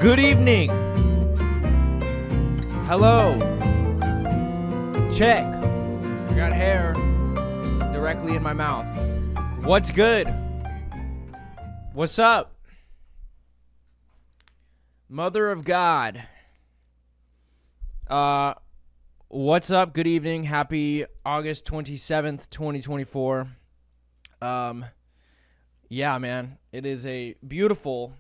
Good evening. Hello. Check. I got hair directly in my mouth. What's good? What's up? Mother of God. What's up? Good evening. Happy August 27th, 2024. Yeah, man. It is a beautiful,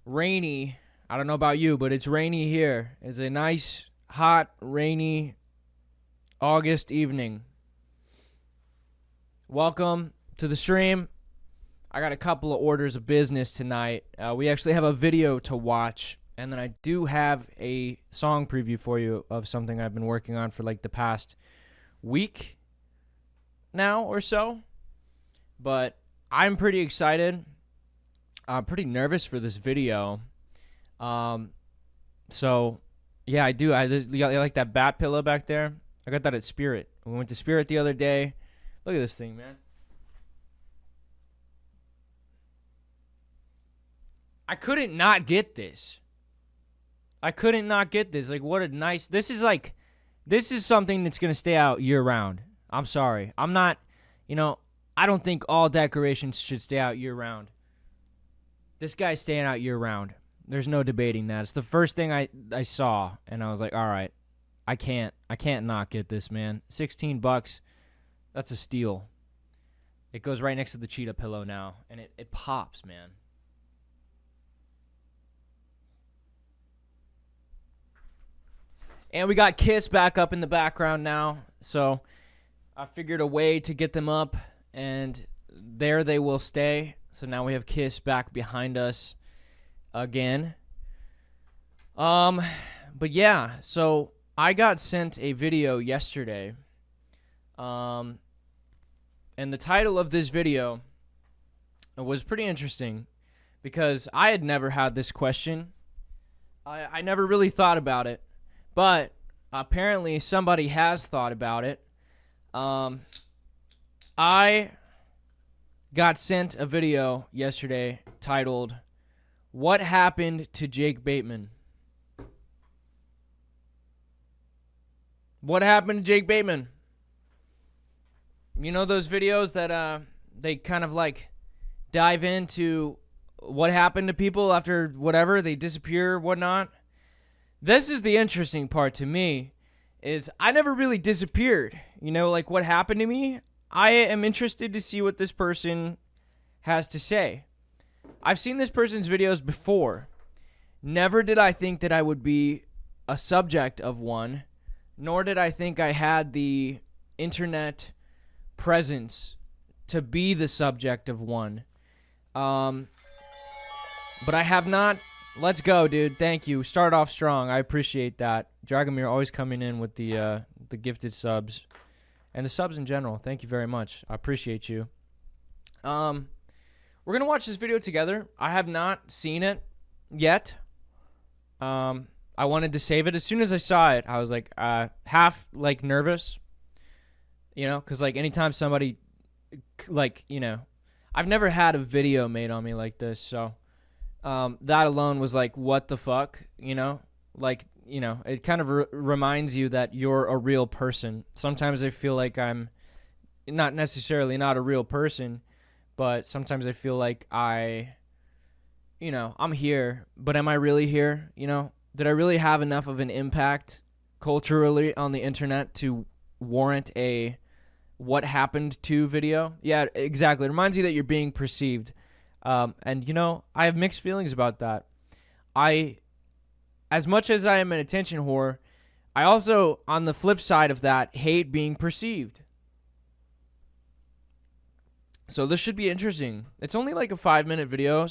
rainy, I don't know about you, but it's rainy here. It's a nice, hot, rainy August evening. Welcome to the stream. I got a couple of orders of business tonight. We actually have a video to watch, and then I do have a song preview for you of something I've been working on for like the past week now or so. But I'm pretty excited. I'm pretty nervous for this video. So yeah, I do. I like that bat pillow back there. I got that at Spirit. We went to Spirit the other day. Look at this thing, man. I couldn't not get this. Like, what a nice... This is something that's going to stay out year-round. I'm sorry. I'm not... I don't think all decorations should stay out year-round. This guy's staying out year-round. There's no debating that. It's the first thing I saw, and I was like, all right, I can't not get this, man. $16, that's a steal. It goes right next to the cheetah pillow now, and it pops, man. And we got Kiss back up in the background now, so I figured a way to get them up, and there they will stay. So now we have Kiss back behind us again. But yeah, so I got sent a video yesterday. And the title of this video was pretty interesting because I had never had this question. I never really thought about it, but apparently somebody has thought about it. I got sent a video yesterday titled, "What Happened to Jake Bateman?" What happened to Jake Bateman? You know those videos that they kind of like dive into what happened to people after whatever, they disappear, whatnot? This is the interesting part to me, is I never really disappeared. Like what happened to me? I am interested to see what this person has to say. I've seen this person's videos before. Never did I think that I would be a subject of one, nor did I think I had the internet presence to be the subject of one. But I have not. Let's go, dude. Thank you. Start off strong. I appreciate that. Dragomir always coming in with the gifted subs. And the subs in general. Thank you very much. I appreciate you. We're going to watch this video together. I have not seen it yet. I wanted to save it. As soon as I saw it, I was like half like nervous. Because like anytime somebody I've never had a video made on me like this. So that alone was like, what the fuck? It kind of reminds you that you're a real person. Sometimes I feel like I'm not necessarily not a real person, but sometimes I feel like I'm here, but am I really here? Did I really have enough of an impact culturally on the internet to warrant a what happened to video? Yeah, exactly. It reminds you that you're being perceived. And I have mixed feelings about that. As much as I am an attention whore, I also, on the flip side of that, hate being perceived. So this should be interesting. It's only like a 5-minute video.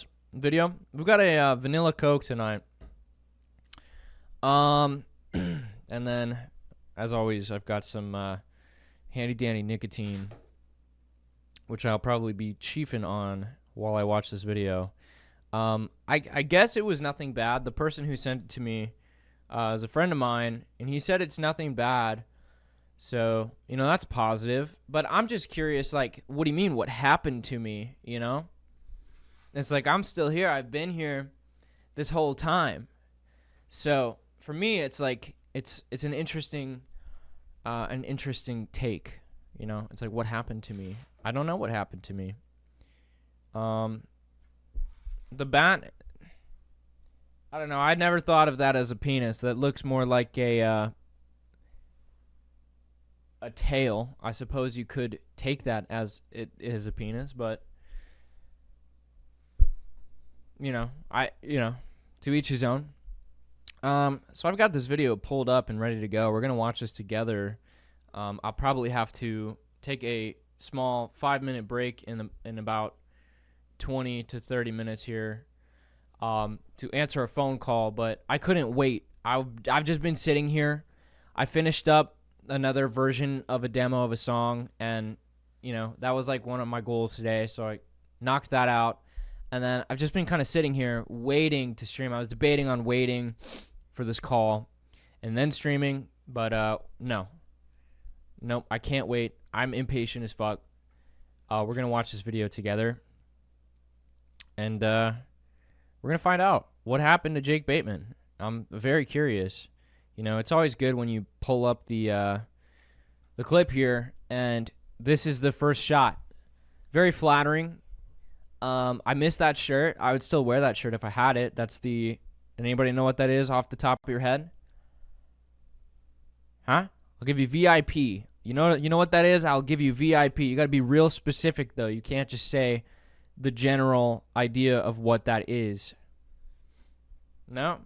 We've got a vanilla Coke tonight. And then, as always, I've got some handy-dandy nicotine, which I'll probably be chiefing on while I watch this video. I guess it was nothing bad. The person who sent it to me is a friend of mine, and he said it's nothing bad. So, that's positive. But I'm just curious, like, what do you mean? What happened to me, It's like, I'm still here. I've been here. this whole time. So for me, it's like it's an interesting take. You know, it's like, what happened to me? I don't know what happened to me. The bat, I don't know. I never thought of that as a penis. That looks more like a tail. I suppose you could take that as it is a penis, but to each his own. So I've got this video pulled up and ready to go. We're gonna watch this together. I'll probably have to take a small 5-minute break in about 20 to 30 minutes here to answer a phone call, but I couldn't wait. I've just been sitting here. I finished up another version of a demo of a song, and that was like one of my goals today, so I knocked that out. And then I've just been kind of sitting here waiting to stream. I was debating on waiting for this call and then streaming, but nope, I can't wait. I'm impatient as fuck. We're gonna watch this video together, and we're gonna find out what happened to Jake Bateman. I'm very curious. It's always good when you pull up the clip here, and this is the first shot. Very flattering. I missed that shirt. I would still wear that shirt if I had it. Anybody know what that is off the top of your head? Huh? I'll give you VIP. You know what that is? I'll give you VIP. You got to be real specific, though. You can't just say the general idea of what that is. No.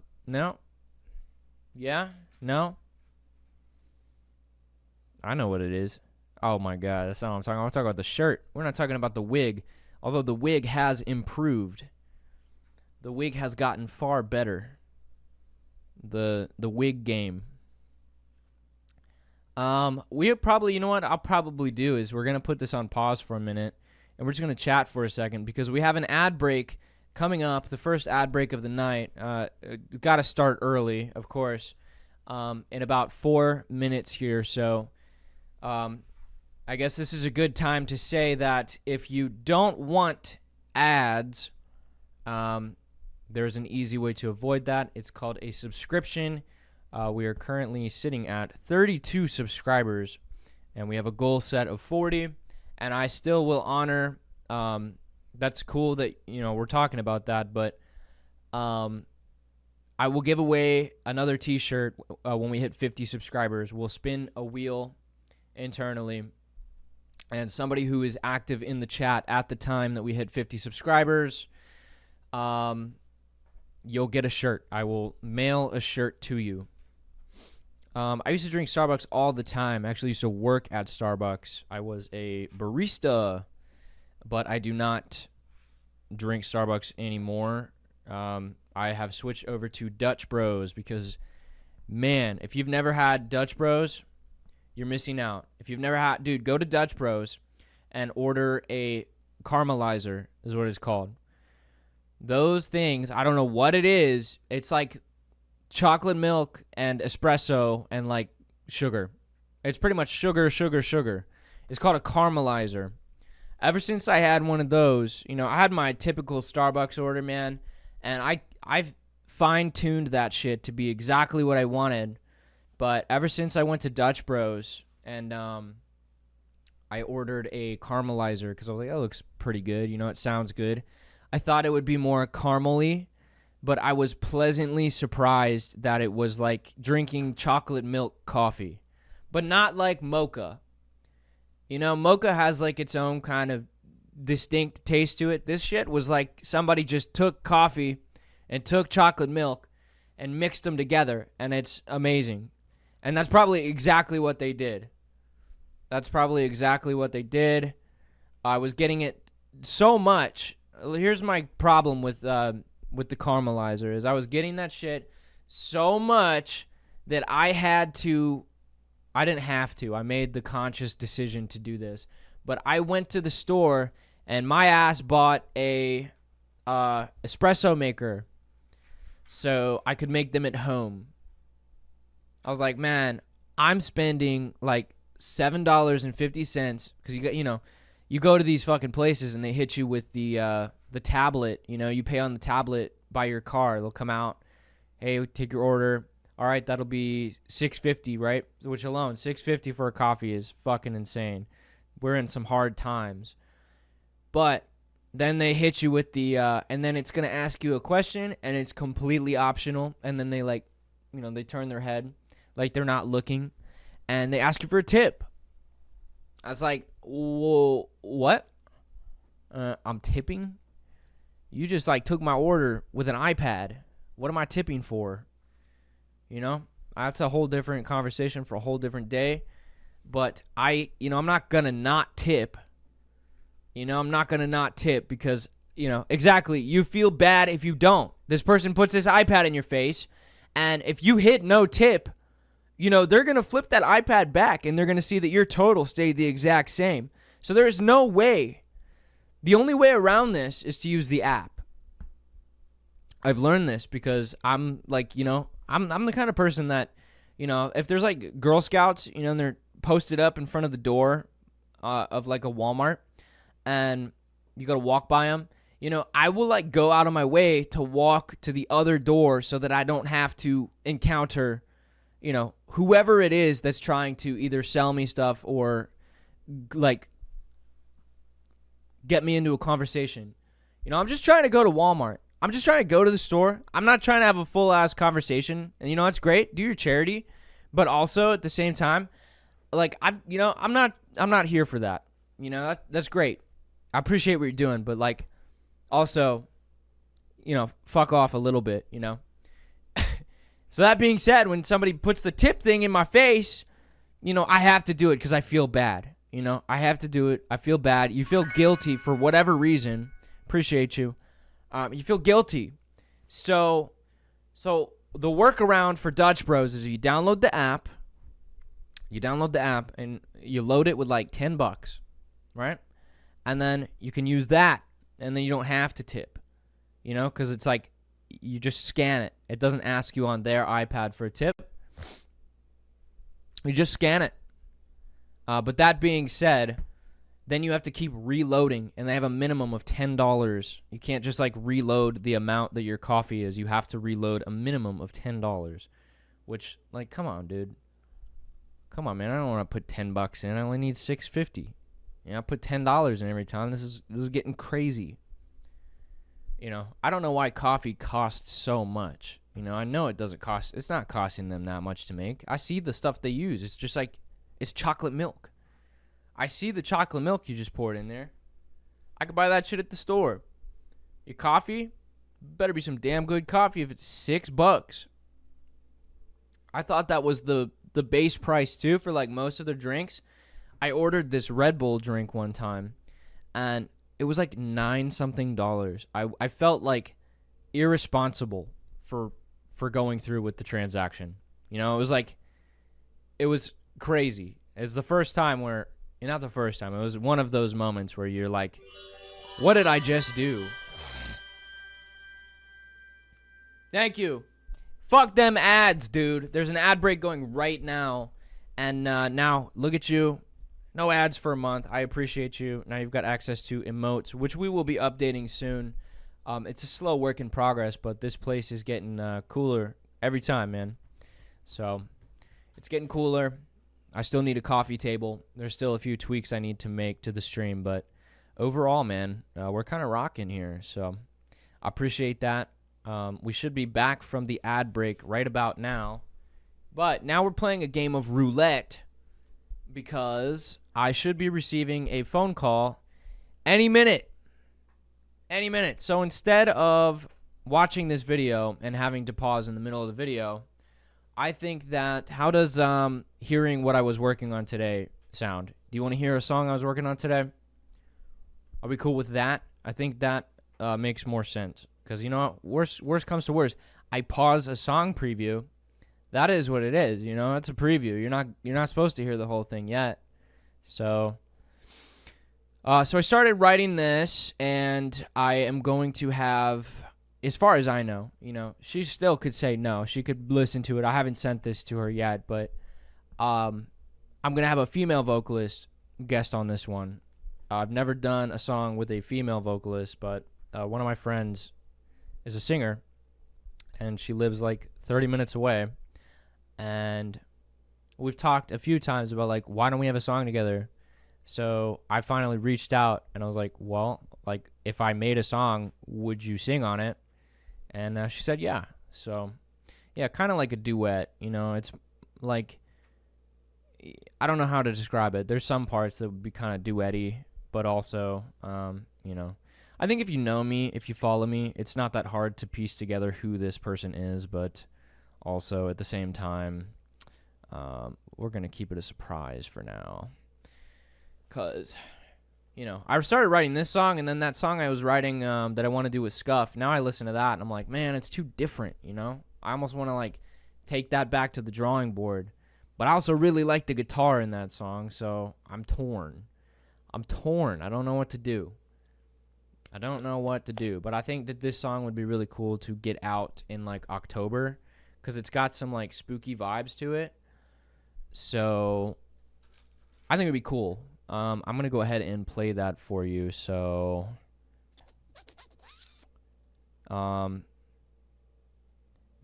Yeah? No? I know what it is. Oh, my God. That's not what I'm talking about. I'm talking about the shirt. We're not talking about the wig. Although the wig has improved. The wig has gotten far better. The wig game. We probably, what I'll probably do is we're going to put this on pause for a minute, and we're just going to chat for a second because we have an ad break coming up, the first ad break of the night. Got to start early, of course, in about 4 minutes here. So I guess this is a good time to say that if you don't want ads, there's an easy way to avoid that. It's called a subscription. We are currently sitting at 32 subscribers, and we have a goal set of 40, and I still will honor, that's cool that, we're talking about that, but I will give away another t-shirt when we hit 50 subscribers. We'll spin a wheel internally, and somebody who is active in the chat at the time that we hit 50 subscribers, you'll get a shirt. I will mail a shirt to you. I used to drink Starbucks all the time. I actually used to work at Starbucks. I was a barista, but I do not drink Starbucks anymore. I have switched over to Dutch Bros because, man, if you've never had Dutch Bros, you're missing out. If you've never had, dude, go to Dutch Bros and order a caramelizer is what it's called. Those things, I don't know what it is. It's like chocolate milk and espresso and like sugar. It's pretty much sugar. It's called a caramelizer. Ever since I had one of those, I had my typical Starbucks order, man, and I've fine-tuned that shit to be exactly what I wanted. But ever since I went to Dutch Bros and I ordered a caramelizer because I was like, that looks pretty good. It sounds good. I thought it would be more caramely, but I was pleasantly surprised that it was like drinking chocolate milk coffee, but not like mocha. Mocha has like its own kind of distinct taste to it. This shit was like somebody just took coffee and took chocolate milk and mixed them together, and it's amazing. And that's probably exactly what they did. I was getting it so much. Here's my problem with the caramelizer is I was getting that shit so much that I didn't have to. I made the conscious decision to do this. But I went to the store and my ass bought a espresso maker so I could make them at home. I was like, man, I'm spending like $7.50 because you go to these fucking places and they hit you with the tablet. You pay on the tablet by your car. They'll come out, hey, take your order. All right, that'll be $6.50, right? Which alone, $6.50 for a coffee is fucking insane. We're in some hard times. But then they hit you with the, and then it's going to ask you a question, and it's completely optional. And then they they turn their head like they're not looking, and they ask you for a tip. I was like, whoa, what? I'm tipping? You just took my order with an iPad. What am I tipping for? That's a whole different conversation for a whole different day. But I'm not going to not tip. I'm not going to not tip because, exactly, you feel bad if you don't. This person puts this iPad in your face, and if you hit no tip, they're going to flip that iPad back, and they're going to see that your total stayed the exact same. So there is no way. The only way around this is to use the app. I've learned this because I'm I'm the kind of person that, if there's Girl Scouts, and they're posted up in front of the door of a Walmart, and you got to walk by them, I will go out of my way to walk to the other door so that I don't have to encounter, whoever it is that's trying to either sell me stuff or get me into a conversation. I'm just trying to go to Walmart. I'm just trying to go to the store. I'm not trying to have a full-ass conversation. And that's great. Do your charity. But also at the same time, I'm not here for that. That's great. I appreciate what you're doing, but also, fuck off a little bit, So that being said, when somebody puts the tip thing in my face, I have to do it because I feel bad. I have to do it. I feel bad. You feel guilty for whatever reason. Appreciate you. You feel guilty. So the workaround for Dutch Bros is you download the app. And you load it with $10, right? And then you can use that, and then you don't have to tip, because it's you just scan it. It doesn't ask you on their iPad for a tip. You just scan it. But that being said, then you have to keep reloading, and they have a minimum of $10. You can't just reload the amount that your coffee is. You have to reload a minimum of $10, which come on, dude. Come on, man. I don't want to put $10 in. I only need $6.50. I put $10 in every time. This is getting crazy. I don't know why coffee costs so much. I know it doesn't cost. It's not costing them that much to make. I see the stuff they use. It's just it's chocolate milk. I see the chocolate milk you just poured in there. I could buy that shit at the store. Your coffee better be some damn good coffee if it's $6. I thought that was the base price too for most of their drinks. I ordered this Red Bull drink one time, and it was $9 something. I felt irresponsible for going through with the transaction. It was crazy. It's the first time where, not the first time, it was one of those moments where you're what did I just do? Thank you. Fuck them ads, dude. There's an ad break going right now. And now, look at you. No ads for a month. I appreciate you. Now you've got access to emotes, which we will be updating soon. It's a slow work in progress, but this place is getting cooler every time, man. So it's getting cooler. I still need a coffee table. There's still a few tweaks I need to make to the stream, but overall, man, we're kind of rocking here. So I appreciate that. We should be back from the ad break right about now. But now we're playing a game of roulette because I should be receiving a phone call any minute. Any minute. So instead of watching this video and having to pause in the middle of the video, I think that, how does hearing what I was working on today sound? Do you want to hear a song I was working on today? Are we cool with that? I think that makes more sense. Because, worst comes to worst, I pause a song preview. That is what it is, it's a preview. You're not supposed to hear the whole thing yet. So I started writing this, and I am going to have, as far as I know, she still could say no. She could listen to it. I haven't sent this to her yet, but I'm going to have a female vocalist guest on this one. I've never done a song with a female vocalist, but one of my friends is a singer, and she lives like 30 minutes away. And we've talked a few times about like, why don't we have a song together? So I finally reached out and I was like, well, like if I made a song, would you sing on it? And she said, yeah. So yeah, kind of like a duet, you know. It's like, I don't know how to describe it. There's some parts that would be kind of duet-y, but also, you know, I think if you know me, if you follow me, it's not that hard to piece together who this person is, but also at the same time, we're going to keep it a surprise for now. Because, you know, I started writing this song, and then that song I was writing that I want to do with Scuff, now I listen to that, and I'm like, man, it's too different, you know? I almost want to, like, take that back to the drawing board. But I also really like the guitar in that song, so I'm torn. I don't know what to do. But I think that this song would be really cool to get out in, like, October, because it's got some, like, spooky vibes to it. So I think it'd be cool. I'm going to go ahead and play that for you. So let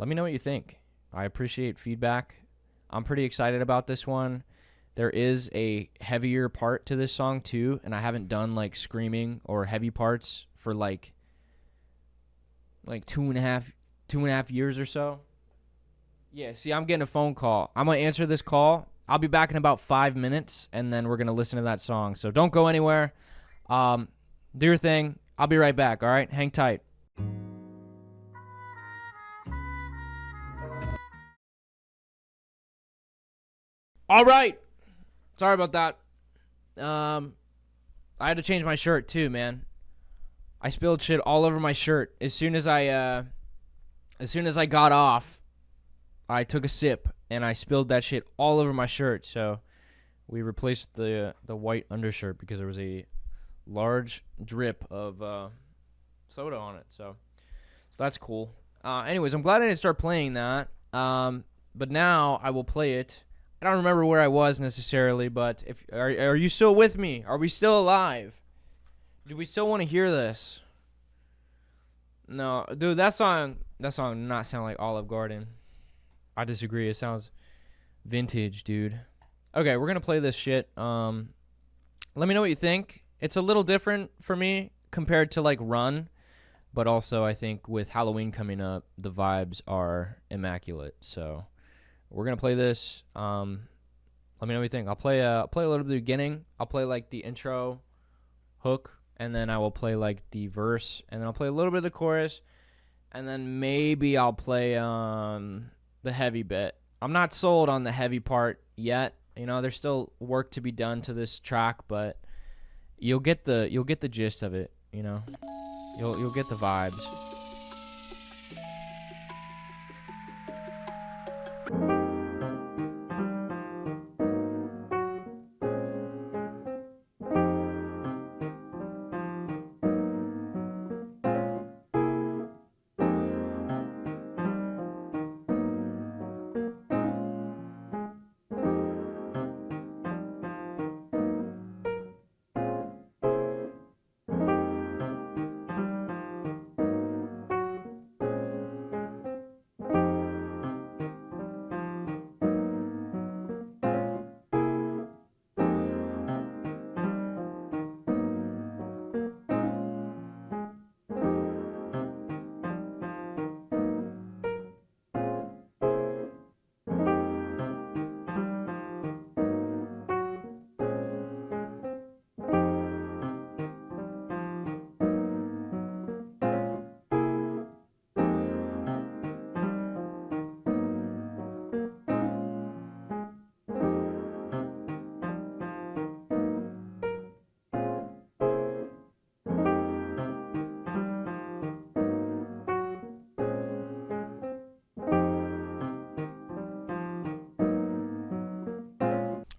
me know what you think. I appreciate feedback. I'm pretty excited about this one. There is a heavier part to this song too, and I haven't done like screaming or heavy parts for like 2.5 years or so. Yeah, see, I'm getting a phone call. I'm going to answer this call. I'll be back in about 5 minutes, and then we're going to listen to that song. So don't go anywhere. Do your thing. I'll be right back, all right? Hang tight. All right. Sorry about that. I had to change my shirt too, man. I spilled shit all over my shirt. As soon as I got off, I took a sip and I spilled that shit all over my shirt. So we replaced the white undershirt because there was a large drip of soda on it. So that's cool. Anyways, I'm glad I didn't start playing that. But now I will play it. I don't remember where I was necessarily, but are you still with me? Are we still alive? Do we still want to hear this? No, dude, that song does not sound like Olive Garden. I disagree. It sounds vintage, dude. Okay, we're gonna play this shit. Let me know what you think. It's a little different for me compared to like Run, but also I think with Halloween coming up, the vibes are immaculate. So we're gonna play this. Let me know what you think. I'll play a little bit of the beginning. I'll play like the intro hook, and then I will play like the verse, and then I'll play a little bit of the chorus, and then maybe I'll play the heavy bit. I'm not sold on the heavy part yet. You know, there's still work to be done to this track, but you'll get the gist of it. You know, you'll get the vibes.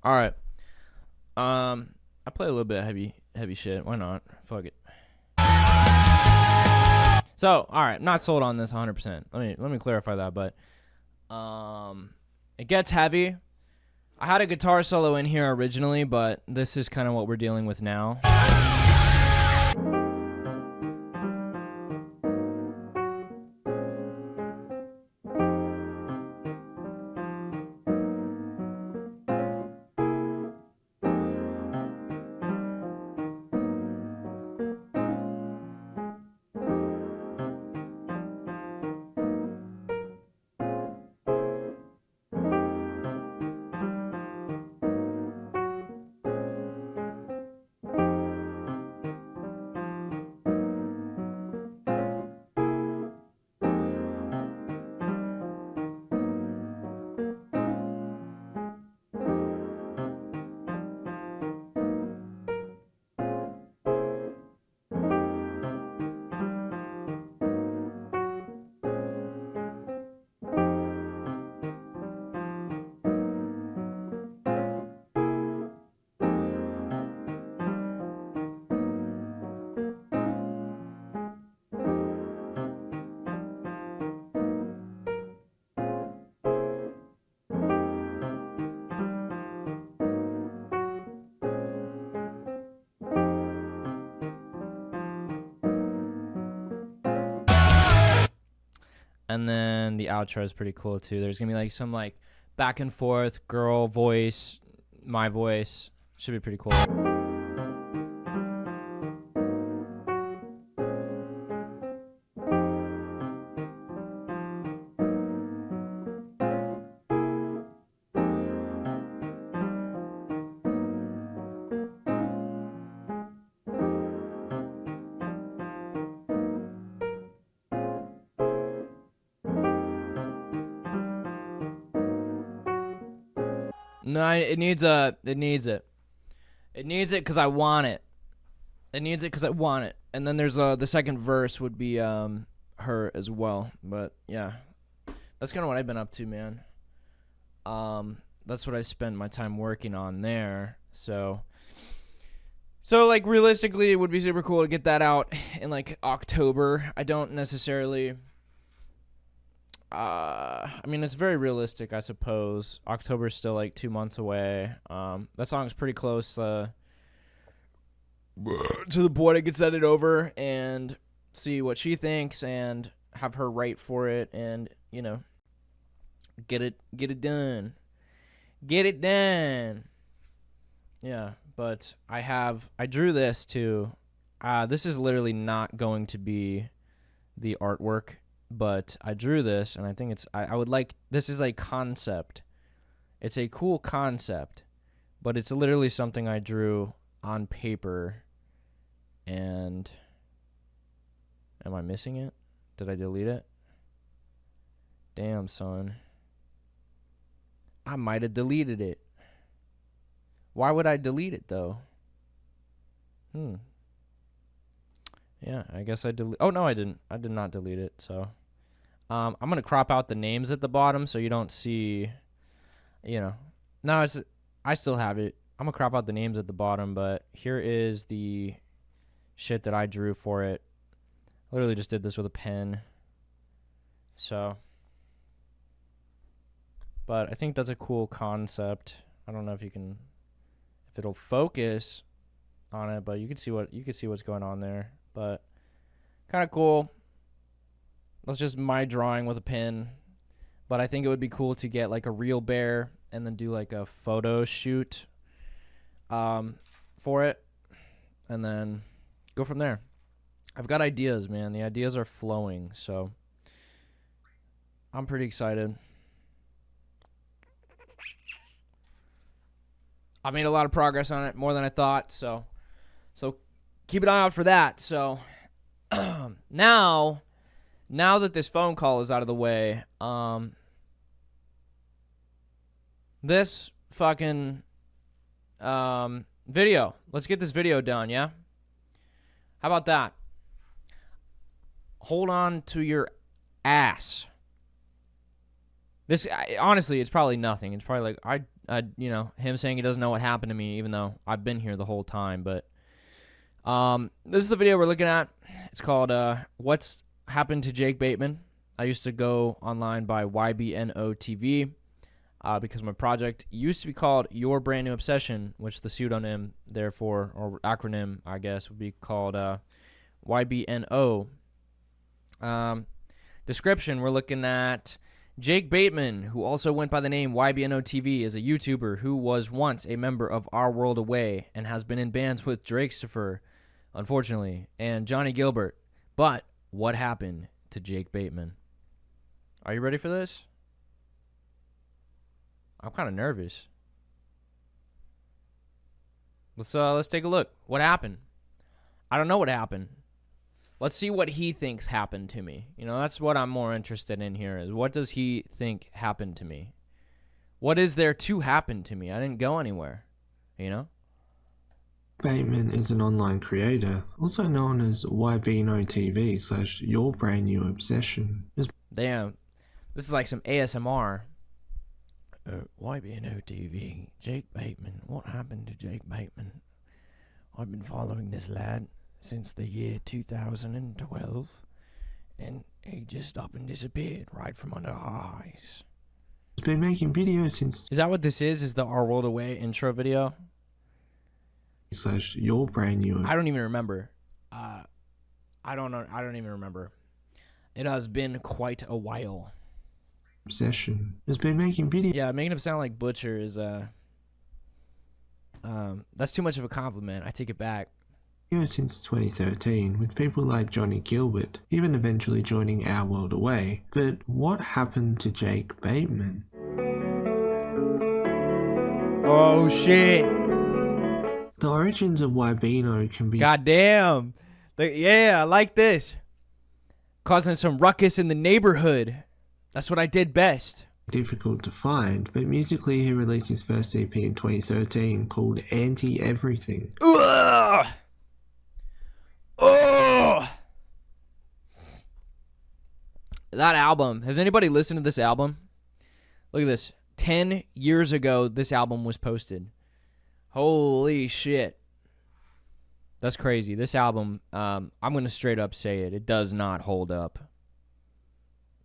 All right. I play a little bit of heavy shit. Why not? Fuck it. So, all right, not sold on this 100%. Let me clarify that, but it gets heavy. I had a guitar solo in here originally, but this is kind of what we're dealing with now. And then the outro is pretty cool too. There's gonna be like some like back and forth girl voice, my voice. Should be pretty cool. No, it needs it. It needs it because I want it. It needs it because I want it. And then there's the second verse would be her as well. But yeah, that's kind of what I've been up to, man. That's what I spend my time working on there. So like realistically, it would be super cool to get that out in like October. I don't necessarily. I mean, it's very realistic, I suppose. October's still like 2 months away. That song's pretty close to the point. I can send it over and see what she thinks and have her write for it and, you know, get it done. Get it done. Yeah, but I drew this too. This is literally not going to be the artwork. But I drew this, and I think it's, I would like, this is a concept. It's a cool concept, but it's literally something I drew on paper, and, am I missing it? Did I delete it? Damn, son. I might have deleted it. Why would I delete it, though? Yeah, I guess I delete. Oh no, I didn't. I did not delete it. So, I'm gonna crop out the names at the bottom so you don't see. You know, no, I still have it. I'm gonna crop out the names at the bottom, but here is the shit that I drew for it. Literally just did this with a pen. So, but I think that's a cool concept. I don't know if it'll focus on it, but you can see what's going on there. But kind of cool. That's just my drawing with a pen. But I think it would be cool to get like a real bear and then do like a photo shoot for it. And then go from there. I've got ideas, man. The ideas are flowing. So I'm pretty excited. I made a lot of progress on it, more than I thought. So keep an eye out for that. So now that this phone call is out of the way, this fucking video. Let's get this video done, yeah? How about that? Hold on to your ass. This honestly, it's probably nothing. It's probably like you know, him saying he doesn't know what happened to me, even though I've been here the whole time, but this is the video we're looking at. It's called What's Happened to Jake Bateman. I used to go online by YBNO because my project used to be called Your Brand New Obsession, which the pseudonym, therefore, or acronym, I guess, would be called YBNO. Description, we're looking at Jake Bateman, who also went by the name YBNO, is a YouTuber who was once a member of Our World Away and has been in bands with Drakestopher, unfortunately, and Johnny Gilbert. But what happened to Jake Bateman? Are you ready for this? I'm kind of nervous. Let's take a look. What happened? I don't know what happened. Let's see what he thinks happened to me. You know, that's what I'm more interested in here is what does he think happened to me? What is there to happen to me? I didn't go anywhere, you know? Bateman is an online creator, also known as YBNO Your Brand New Obsession. Damn, this is like some ASMR. YBNO, Jake Bateman. What happened to Jake Bateman? I've been following this lad since the year 2012, and he just up and disappeared right from under our eyes. He's been making videos since... Is that what this is? Is the Our World Away intro video? Your Brand New... I don't even remember. I don't know. I don't even remember. It has been quite a while. Obsession has been making videos. Yeah, making him sound like Butcher is that's too much of a compliment. I take it back. Since 2013, with people like Johnny Gilbert, even eventually joining Our World Away. But what happened to Jake Bateman? Oh shit! The origins of Wybino can be Goddamn! Yeah, I like this. Causing some ruckus in the neighborhood. That's what I did best. difficult to find, but musically he released his first EP in 2013 called Anti-Everything. Ugh! Oh! That album. Has anybody listened to this album? Look at this. 10 years ago, this album was posted. Holy shit. That's crazy. This album, I'm going to straight up say it. It does not hold up.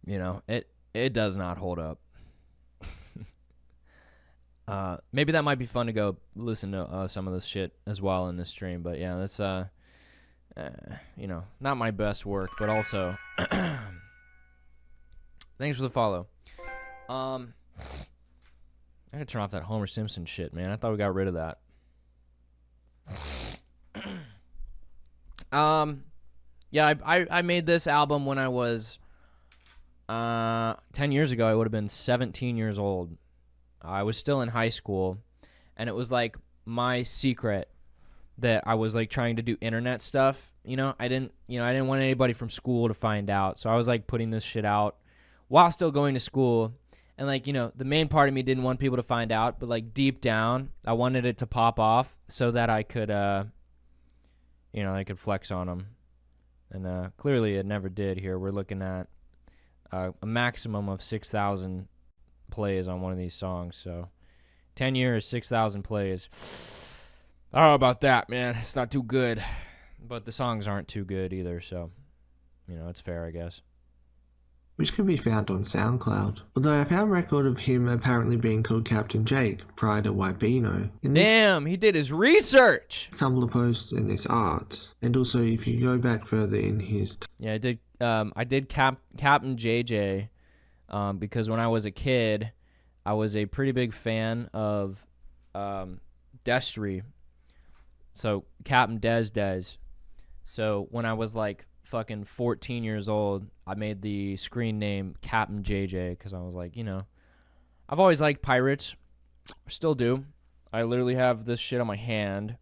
You know, it does not hold up. Maybe that might be fun to go listen to some of this shit as well in this stream. But yeah, that's, you know, not my best work, but also, thanks for the follow. I gotta turn off that Homer Simpson shit, man. I thought we got rid of that. Yeah, I made this album when I was 10 years ago. I would have been 17 years old. I was still in high school, and it was like my secret that I was like trying to do internet stuff. You know, I didn't want anybody from school to find out. So I was like putting this shit out while still going to school. And like, you know, the main part of me didn't want people to find out, but like deep down, I wanted it to pop off so that I could, you know, I could flex on them. And clearly it never did here. We're looking at a maximum of 6,000 plays on one of these songs. So 10 years, 6,000 plays. I don't know about that, man. It's not too good. But the songs aren't too good either, so, you know, it's fair, I guess. Which can be found on SoundCloud. Although I found record of him apparently being called Captain Jake prior to Wybino. Damn, he did his research! Tumblr post and this art. And also if you go back further in his... Yeah, I did Captain JJ because when I was a kid, I was a pretty big fan of Destry. So, Captain Des. So, when I was like fucking 14 years old, I made the screen name Captain JJ because I was like, you know, I've always liked pirates. Still do. I literally have this shit on my hand.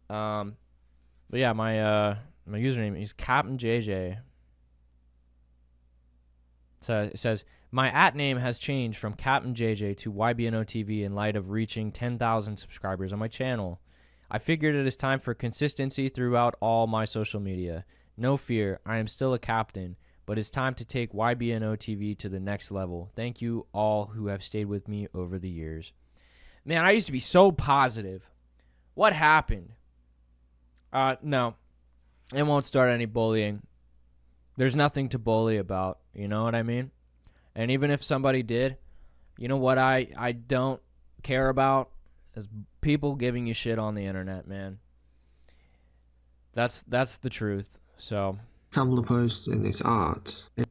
But yeah, my username is Captain JJ. So it says, my @name has changed from Captain JJ to YBNO TV in light of reaching 10,000 subscribers on my channel. I figured it is time for consistency throughout all my social media. No fear, I am still a captain, but it's time to take YBNO TV to the next level. Thank you all who have stayed with me over the years. Man, I used to be so positive. What happened? No. It won't start any bullying. There's nothing to bully about, you know what I mean? And even if somebody did, you know what I don't care about? Is people giving you shit on the internet, man. That's the truth. So Tumblr post and this art. Yeah,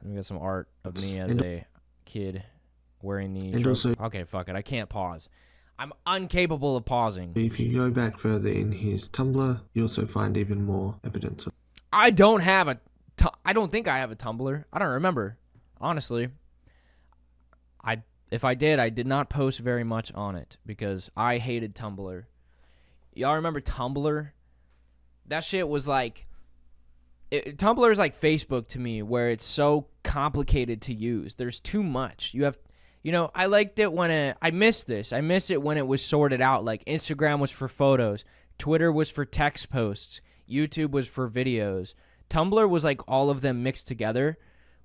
we got some art of me as a kid wearing the and also, okay, fuck it. I can't pause. I'm incapable of pausing. If you go back further in his Tumblr, you also find even more evidence of... I don't think I have a Tumblr. I don't remember, honestly. If I did, I did not post very much on it because I hated Tumblr. Y'all remember Tumblr? That shit was like... Tumblr is like Facebook to me, where it's so complicated to use. There's too much. You have... You know, I liked it when... I miss this. I miss it when it was sorted out. Like, Instagram was for photos. Twitter was for text posts. YouTube was for videos. Tumblr was like all of them mixed together,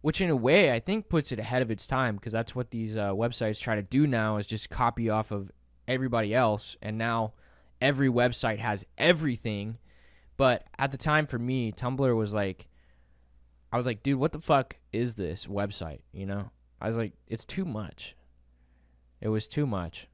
which in a way I think puts it ahead of its time because that's what these websites try to do now is just copy off of everybody else. And now every website has everything. But at the time for me, Tumblr was like... I was like, dude, what the fuck is this website, you know? I was like, it's too much. It was too much.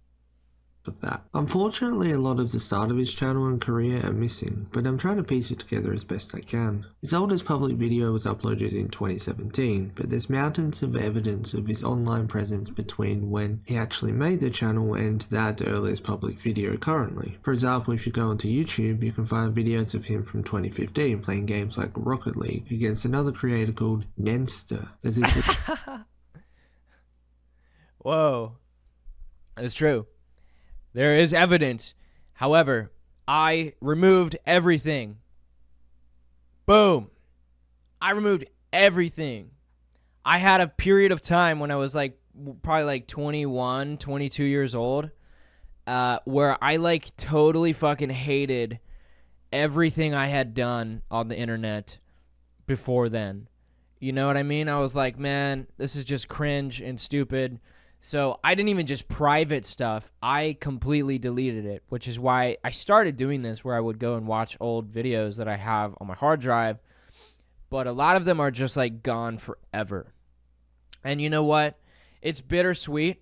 of that. Unfortunately, a lot of the start of his channel and career are missing, but I'm trying to piece it together as best I can. His oldest public video was uploaded in 2017, but there's mountains of evidence of his online presence between when he actually made the channel and that earliest public video currently. For example, if you go onto YouTube, you can find videos of him from 2015 playing games like Rocket League against another creator called Nenster. There's this Whoa. It's true. There is evidence. However, I removed everything. Boom. I removed everything. I had a period of time when I was like probably like 21, 22 years old, where I like totally fucking hated everything I had done on the internet before then. You know what I mean? I was like, man, this is just cringe and stupid. So I didn't even just private stuff. I completely deleted it, which is why I started doing this, where I would go and watch old videos that I have on my hard drive. But a lot of them are just like gone forever. And you know what? It's bittersweet.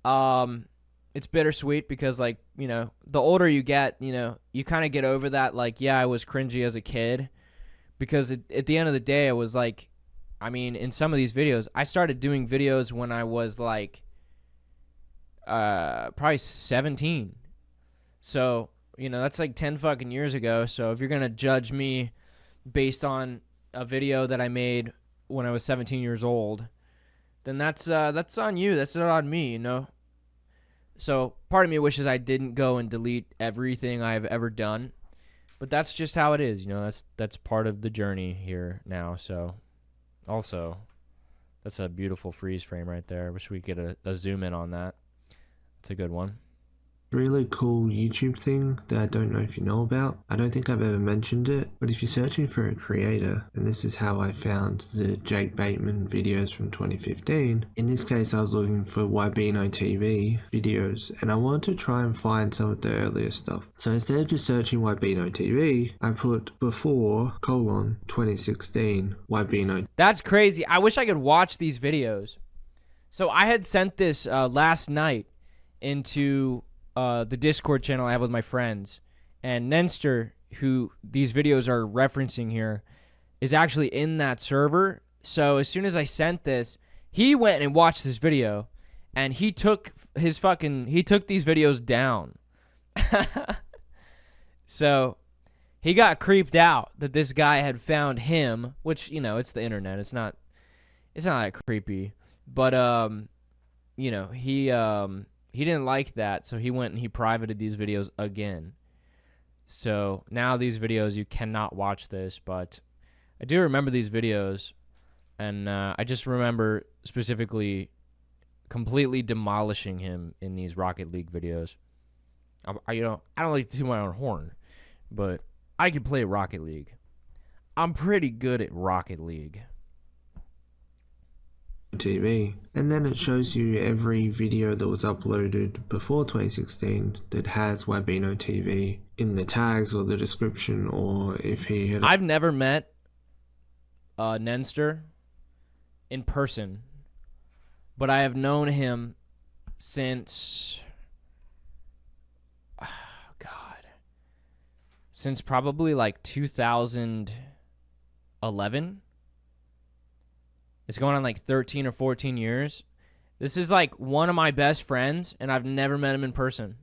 It's bittersweet because, like, you know, the older you get, you know, you kind of get over that. Like, yeah, I was cringy as a kid, because at the end of the day, I was like, I mean, in some of these videos, I started doing videos when I was like probably 17. So, you know, that's like 10 fucking years ago. So if you're going to judge me based on a video that I made when I was 17 years old, then that's on you. That's not on me, you know? So part of me wishes I didn't go and delete everything I've ever done. But that's just how it is, you know? That's part of the journey here now, so... Also, that's a beautiful freeze frame right there. I wish we could get a zoom in on that. It's a good one. really cool YouTube thing that I don't know if you know about. I don't think I've ever mentioned it, but if you're searching for a creator, and this is how I found the Jake Bateman videos from 2015, in this case I was looking for Wybino TV videos, and I wanted to try and find some of the earlier stuff. So instead of just searching Wybino TV, I put before, 2016, Wybino. That's crazy. I wish I could watch these videos. So I had sent this last night into the Discord channel I have with my friends, and Nenster, who these videos are referencing here, is actually in that server. So as soon as I sent this, he went and watched this video, and he took these videos down. So he got creeped out that this guy had found him, which, you know, it's the internet. It's not that creepy, but you know, he didn't like that, so he went and he privated these videos again. So now these videos, you cannot watch this, but I do remember these videos, and I just remember specifically completely demolishing him in these Rocket League videos. I don't like to toot my own horn, but I can play Rocket League. I'm pretty good at Rocket League. TV, and then it shows you every video that was uploaded before 2016 that has Wybino TV in the tags or the description, or if he had... I've never met Nenster in person, but I have known him since... since probably like 2011. It's going on like 13 or 14 years. This is like one of my best friends, and I've never met him in person.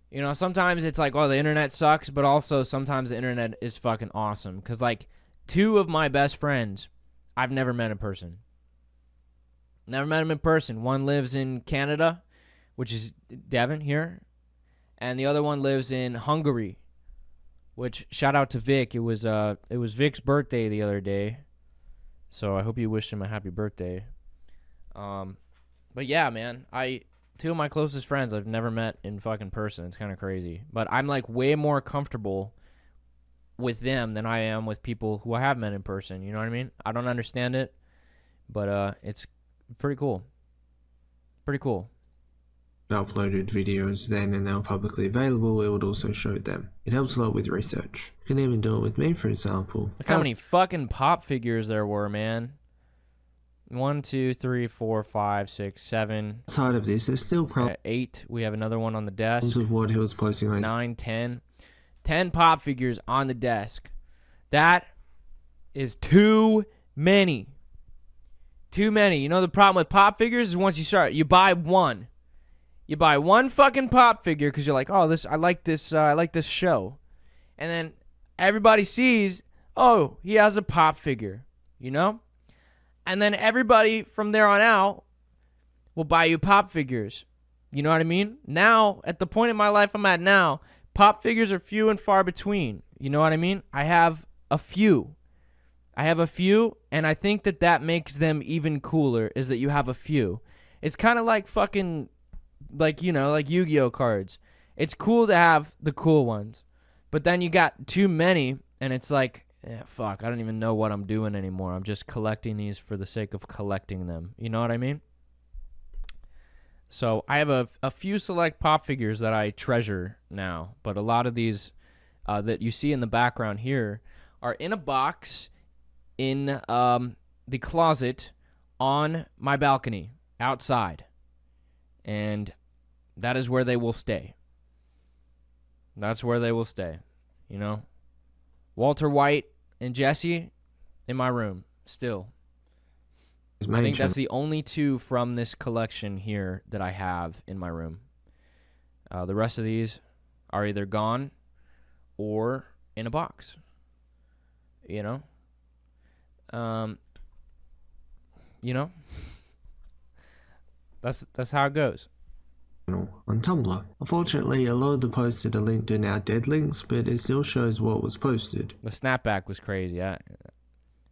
You know, sometimes it's like, oh, the internet sucks, but also sometimes the internet is fucking awesome. Because like two of my best friends, I've never met in person. Never met him in person. One lives in Canada, which is Devon here, and the other one lives in Hungary, which, shout out to Vic. It was Vic's birthday the other day. So I hope you wished him a happy birthday. But yeah, man, two of my closest friends I've never met in fucking person. It's kind of crazy. But I'm like way more comfortable with them than I am with people who I have met in person. You know what I mean? I don't understand it, but it's pretty cool. Pretty cool. Uploaded videos then and they were publicly available, it would also show them. It helps a lot with research. You can even do it with me, for example. Look how many fucking pop figures there were, man. 1, 2, 3, 4, 5, 6, 7. Outside of this, there's still problems 8. We have another one on the desk. of what he was posting on his 9, 10. 10 pop figures on the desk. That is too many. Too many. You know the problem with pop figures is once you start, you buy one. You buy one fucking pop figure because you're like, oh, I like this show. And then everybody sees, oh, he has a pop figure, you know? And then everybody from there on out will buy you pop figures. You know what I mean? Now, at the point in my life I'm at now, pop figures are few and far between. You know what I mean? I have a few. And I think that makes them even cooler, is that you have a few. It's kind of like fucking, like, you know, like Yu-Gi-Oh cards. It's cool to have the cool ones. But then you got too many, and it's like, yeah, fuck, I don't even know what I'm doing anymore. I'm just collecting these for the sake of collecting them. You know what I mean? So I have a few select pop figures that I treasure now, but a lot of these that you see in the background here are in a box in the closet on my balcony outside, and that is where they will stay. That's where they will stay, you know? Walter White and Jesse in my room still. I think that's the only two from this collection here that I have in my room. The rest of these are either gone or in a box. You know? That's how it goes. On Tumblr. Unfortunately, a lot of the posts that are linked are now dead links, but it still shows what was posted. The snapback was crazy. I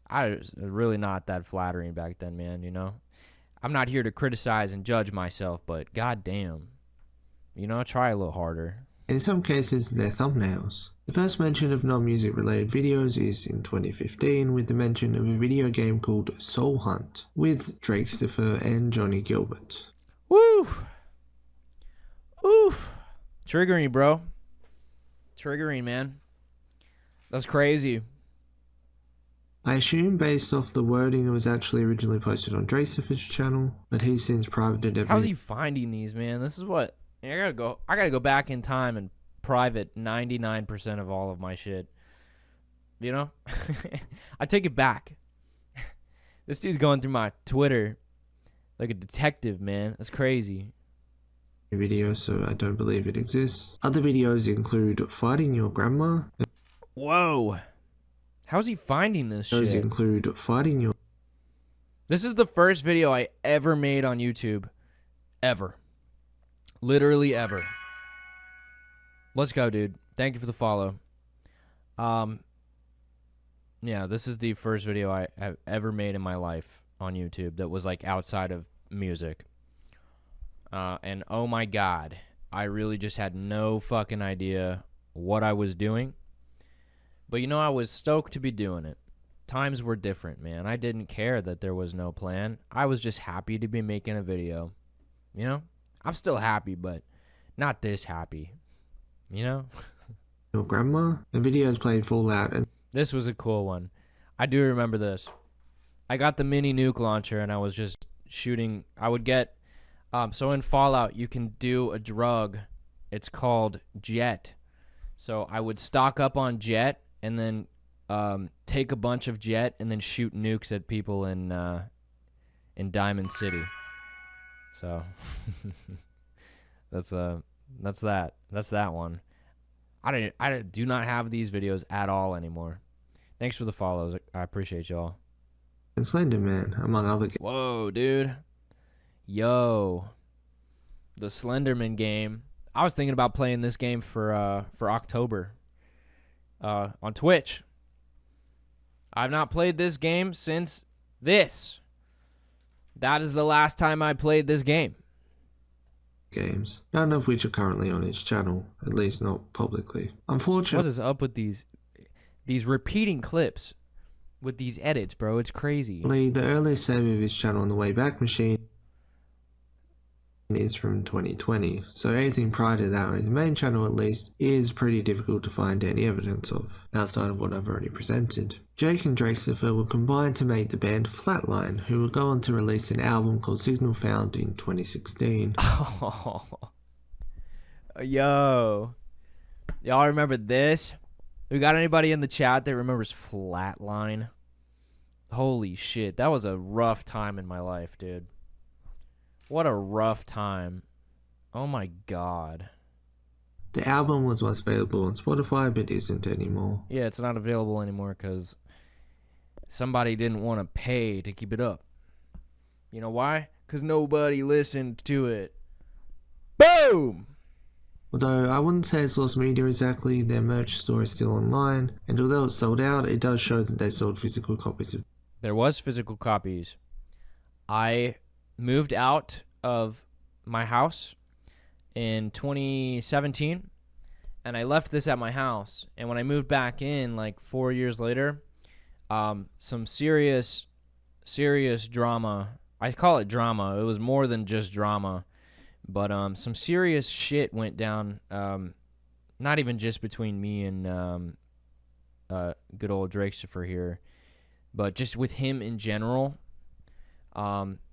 was really not that flattering back then, man, you know? I'm not here to criticize and judge myself, but goddamn. You know, try a little harder. In some cases, they're thumbnails. The first mention of non-music related videos is in 2015 with the mention of a video game called Soul Hunt with Drakestifer and Johnny Gilbert. Woo! Oof. Triggering, bro. Triggering, man. That's crazy. I assume based off the wording it was actually originally posted on Drakestifer's channel, but he's since privated every... How's he finding these, man? This is what... I gotta go back in time and private 99% of all of my shit. You know? I take it back. This dude's going through my Twitter like a detective, man. That's crazy. Video, so I don't believe it exists. Other videos include fighting your grandma. Whoa. How's he finding this shit? Those include fighting your... This is the first video I ever made on YouTube. Ever. Literally ever. Let's go, dude. Thank you for the follow. Yeah, this is the first video I have ever made in my life on YouTube that was like outside of music. And oh my god, I really just had no fucking idea what I was doing. But you know, I was stoked to be doing it. Times were different, man. I didn't care that there was no plan. I was just happy to be making a video. You know? I'm still happy, but not this happy. You know? Your grandma? The videos played full out and... This was a cool one. I do remember this. I got the mini nuke launcher and I was just shooting. I would get... so in Fallout, you can do a drug. It's called Jet. So I would stock up on Jet and then take a bunch of Jet and then shoot nukes at people in Diamond City. So that's that one. I do not have these videos at all anymore. Thanks for the follows. I appreciate y'all. And Slenderman, among other games. Whoa, dude. Yo. The Slenderman game. I was thinking about playing this game for October. On Twitch. I've not played this game since this. That is the last time I played this game. Games, none of which are currently on his channel, at least not publicly. Unfortunately, what is up with these repeating clips with these edits, bro? It's crazy. The earliest save of his channel on the Wayback Machine. is from 2020, so anything prior to that, on his main channel at least, is pretty difficult to find any evidence of, outside of what I've already presented. Jake and Drakesifer were combined to make the band Flatline, who would go on to release an album called Signal Found in 2016. Oh, yo. Y'all remember this? We got anybody in the chat that remembers Flatline? Holy shit, that was a rough time in my life, dude. What a rough time. Oh my god. The album was once available on Spotify, but isn't anymore. Yeah, it's not available anymore because somebody didn't want to pay to keep it up. You know why? Because nobody listened to it. Boom! Although I wouldn't say it's lost media exactly, their merch store is still online, and although it's sold out, it does show that they sold physical copies of. There was physical copies. I moved out of my house in 2017, and I left this at my house. And when I moved back in, like 4 years later, some serious drama. I call it drama. It was more than just drama, but some serious shit went down. Not even just between me and good old Drakesifer here, but just with him in general.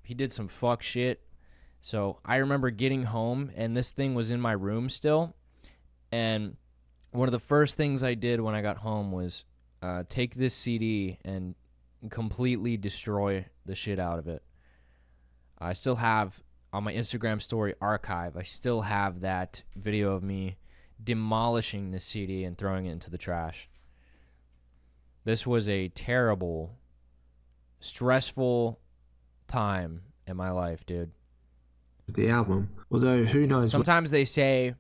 He did some fuck shit. So I remember getting home, and this thing was in my room still. And one of the first things I did when I got home was take this CD and completely destroy the shit out of it. I still have, on my Instagram story archive, I still have that video of me demolishing this CD and throwing it into the trash. This was a terrible, stressful time in my life, dude. The album, although who knows. Sometimes they say,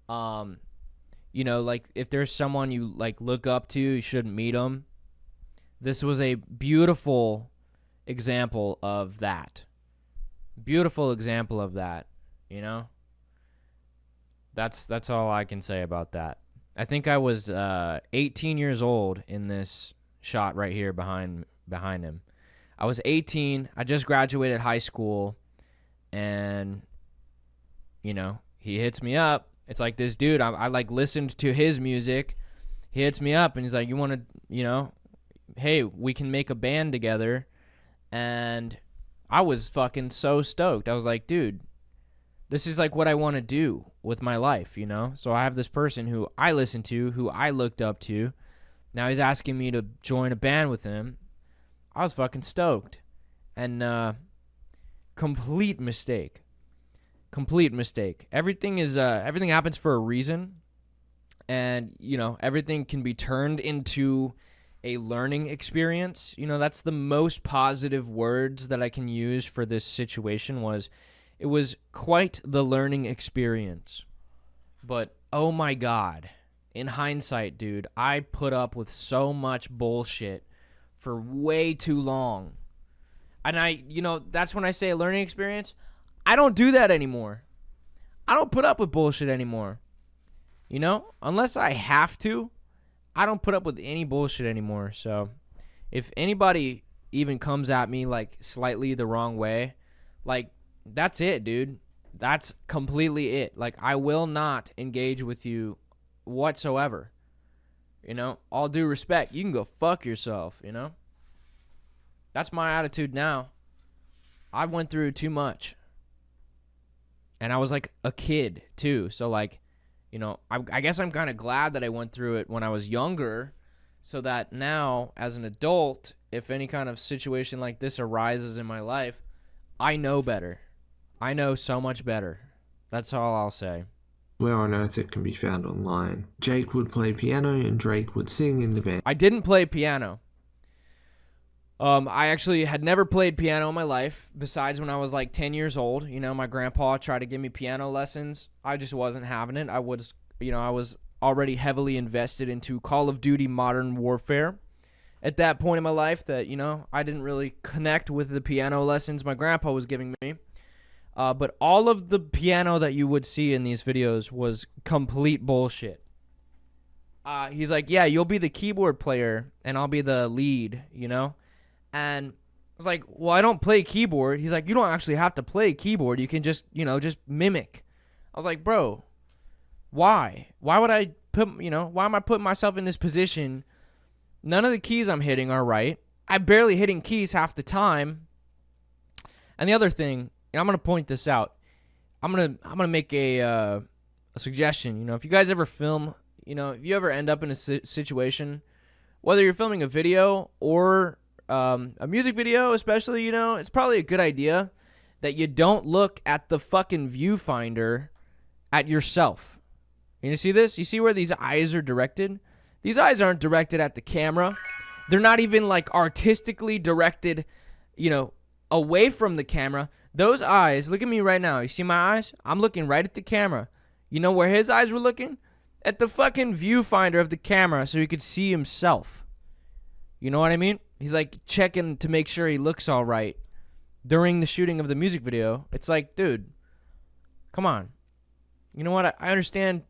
you know, like if there's someone you like look up to, you shouldn't meet them. This was a beautiful example of that. Beautiful example of that, you know? That's all I can say about that. I think I was 18 years old in this shot right here behind him. I was 18. I just graduated high school, and you know, he hits me up. It's like this dude, I like listened to his music. He hits me up and he's like, you want to, you know, hey, we can make a band together. And I was fucking so stoked. I was like, dude, this is like what I want to do with my life, you know? So I have this person who I listened to, who I looked up to. Now he's asking me to join a band with him. I was fucking stoked. And complete mistake. Complete mistake. Everything happens for a reason. And, you know, everything can be turned into a learning experience. You know, that's the most positive words that I can use for this situation. It was quite the learning experience. But, oh my God, in hindsight, dude, I put up with so much bullshit for way too long. And you know, that's when I say a learning experience. I don't do that anymore. I don't put up with bullshit anymore. You know, unless I have to, I don't put up with any bullshit anymore. So if anybody even comes at me like slightly the wrong way, like, that's it, dude. That's completely it. Like, I will not engage with you whatsoever. You know, all due respect, you can go fuck yourself, you know? That's my attitude now. I went through too much. And I was like a kid too. So like, you know, I guess I'm kind of glad that I went through it when I was younger, so that now as an adult, if any kind of situation like this arises in my life, I know better. I know so much better. That's all I'll say. Where on earth it can be found online. Jake would play piano and Drake would sing in the band. I didn't play piano. I actually had never played piano in my life, besides when I was like 10 years old. You know, my grandpa tried to give me piano lessons. I just wasn't having it. I was already heavily invested into Call of Duty Modern Warfare at that point in my life that, you know, I didn't really connect with the piano lessons my grandpa was giving me. But all of the piano that you would see in these videos was complete bullshit. He's like, yeah, you'll be the keyboard player and I'll be the lead, you know? And was like, well, I don't play keyboard. He's like, you don't actually have to play keyboard. You can just, just mimic. I was like, bro, why? Why would I why am I putting myself in this position? None of the keys I'm hitting are right. I'm barely hitting keys half the time. And the other thing, and I'm going to point this out. I'm going to make a suggestion. If you guys ever film, if you ever end up in a situation, whether you're filming a video or a music video, especially, it's probably a good idea that you don't look at the fucking viewfinder at yourself. You see this? You see where these eyes are directed? These eyes aren't directed at the camera. They're not even like artistically directed, away from the camera. Those eyes, look at me right now. You see my eyes? I'm looking right at the camera. You know where his eyes were looking? At the fucking viewfinder of the camera so he could see himself. You know what I mean? He's like checking to make sure he looks all right during the shooting of the music video. It's like, dude, come on. You know what? I understand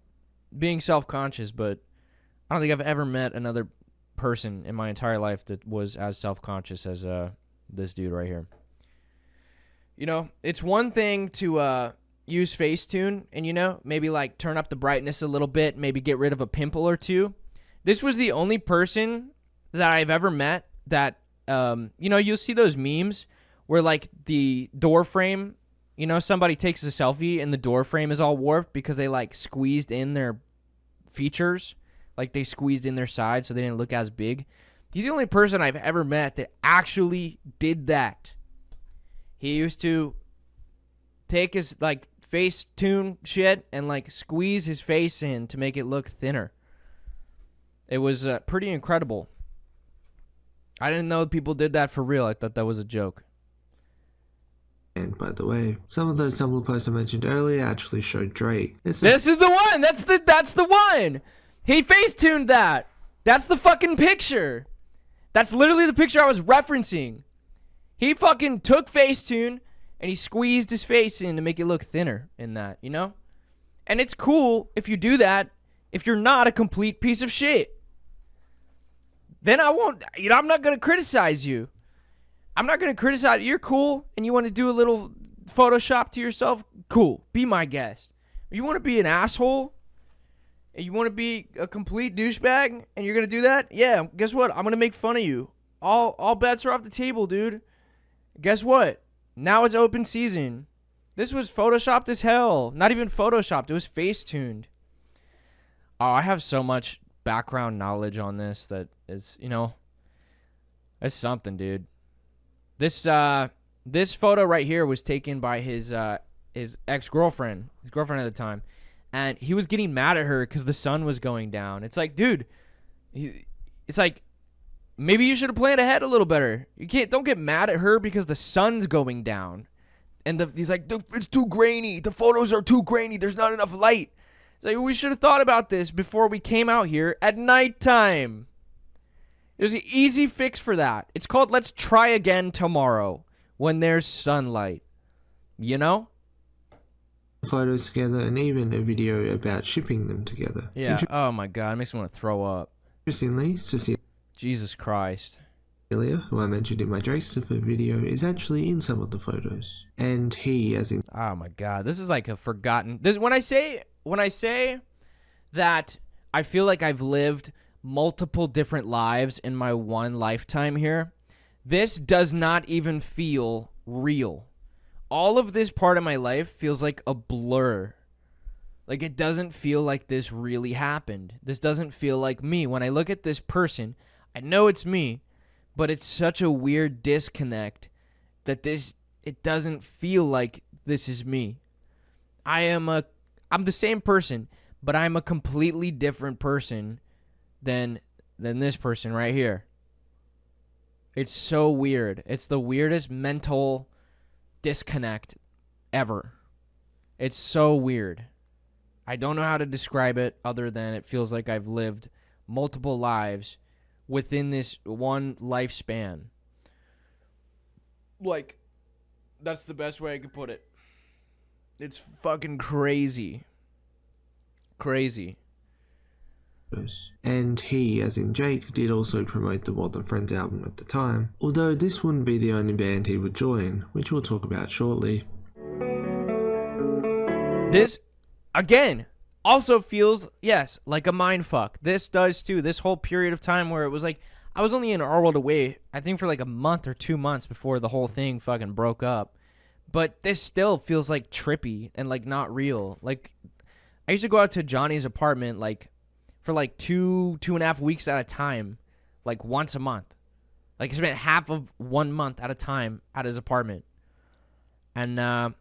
being self-conscious, but I don't think I've ever met another person in my entire life that was as self-conscious as this dude right here. It's one thing to use Facetune and, maybe like turn up the brightness a little bit, maybe get rid of a pimple or two. This was the only person that I've ever met that, you'll see those memes where like the door frame, somebody takes a selfie and the door frame is all warped because they like squeezed in their features. Like they squeezed in their sides so they didn't look as big. He's the only person I've ever met that actually did that. He used to take his like Facetune shit and like squeeze his face in to make it look thinner. It was pretty incredible. I didn't know people did that for real. I thought that was a joke. And by the way, some of those Tumblr posts I mentioned earlier actually showed Drake. This is the one. That's the one. He Facetuned that. That's the fucking picture. That's literally the picture I was referencing. He fucking took Facetune and he squeezed his face in to make it look thinner in that, And it's cool if you do that if you're not a complete piece of shit. Then I won't, I'm not going to criticize you. I'm not going to criticize. You're cool and you want to do a little Photoshop to yourself? Cool. Be my guest. You want to be an asshole? And you want to be a complete douchebag and you're going to do that? Yeah, guess what? I'm going to make fun of you. All bets are off the table, dude. Guess what? Now it's open season. This was photoshopped as hell. Not even photoshopped. It was Facetuned. Oh, I have so much background knowledge on this that is, it's something, dude. This photo right here was taken by his ex-girlfriend, his girlfriend at the time. And he was getting mad at her because the sun was going down. It's like, dude, it's like, maybe you should have planned ahead a little better. Don't get mad at her because the sun's going down. And he's like, it's too grainy. The photos are too grainy. There's not enough light. It's like, we should have thought about this before we came out here at nighttime. There's an easy fix for that. It's called let's try again tomorrow when there's sunlight. Photos together and even a video about shipping them together. Yeah. Oh my God. It makes me want to throw up. Interestingly, Jesus Christ. Cecilia, who I mentioned in my Drake Sniffer video, is actually in some of the photos. And he, as in... Oh my God. This is like a forgotten... When I say that I feel like I've lived multiple different lives in my one lifetime here, this does not even feel real. All of this part of my life feels like a blur. Like it doesn't feel like this really happened. This doesn't feel like me. When I look at this person, I know it's me, but it's such a weird disconnect that it doesn't feel like this is me. I'm the same person, but I'm a completely different person than this person right here. It's so weird. It's the weirdest mental disconnect ever. It's so weird. I don't know how to describe it other than it feels like I've lived multiple lives within this one lifespan. Like, that's the best way I could put it. It's fucking crazy. Crazy. And he, as in Jake, did also promote the Wild and Friends album at the time, although this wouldn't be the only band he would join, which we'll talk about shortly. This, again, also feels, yes, like a mindfuck. This does too. This whole period of time where it was like, I was only in our world away, I think for like a month or 2 months before the whole thing fucking broke up. But this still feels like trippy and like not real. Like, I used to go out to Johnny's apartment like for like 2.5 weeks at a time, like once a month. Like I spent half of 1 month at a time at his apartment. And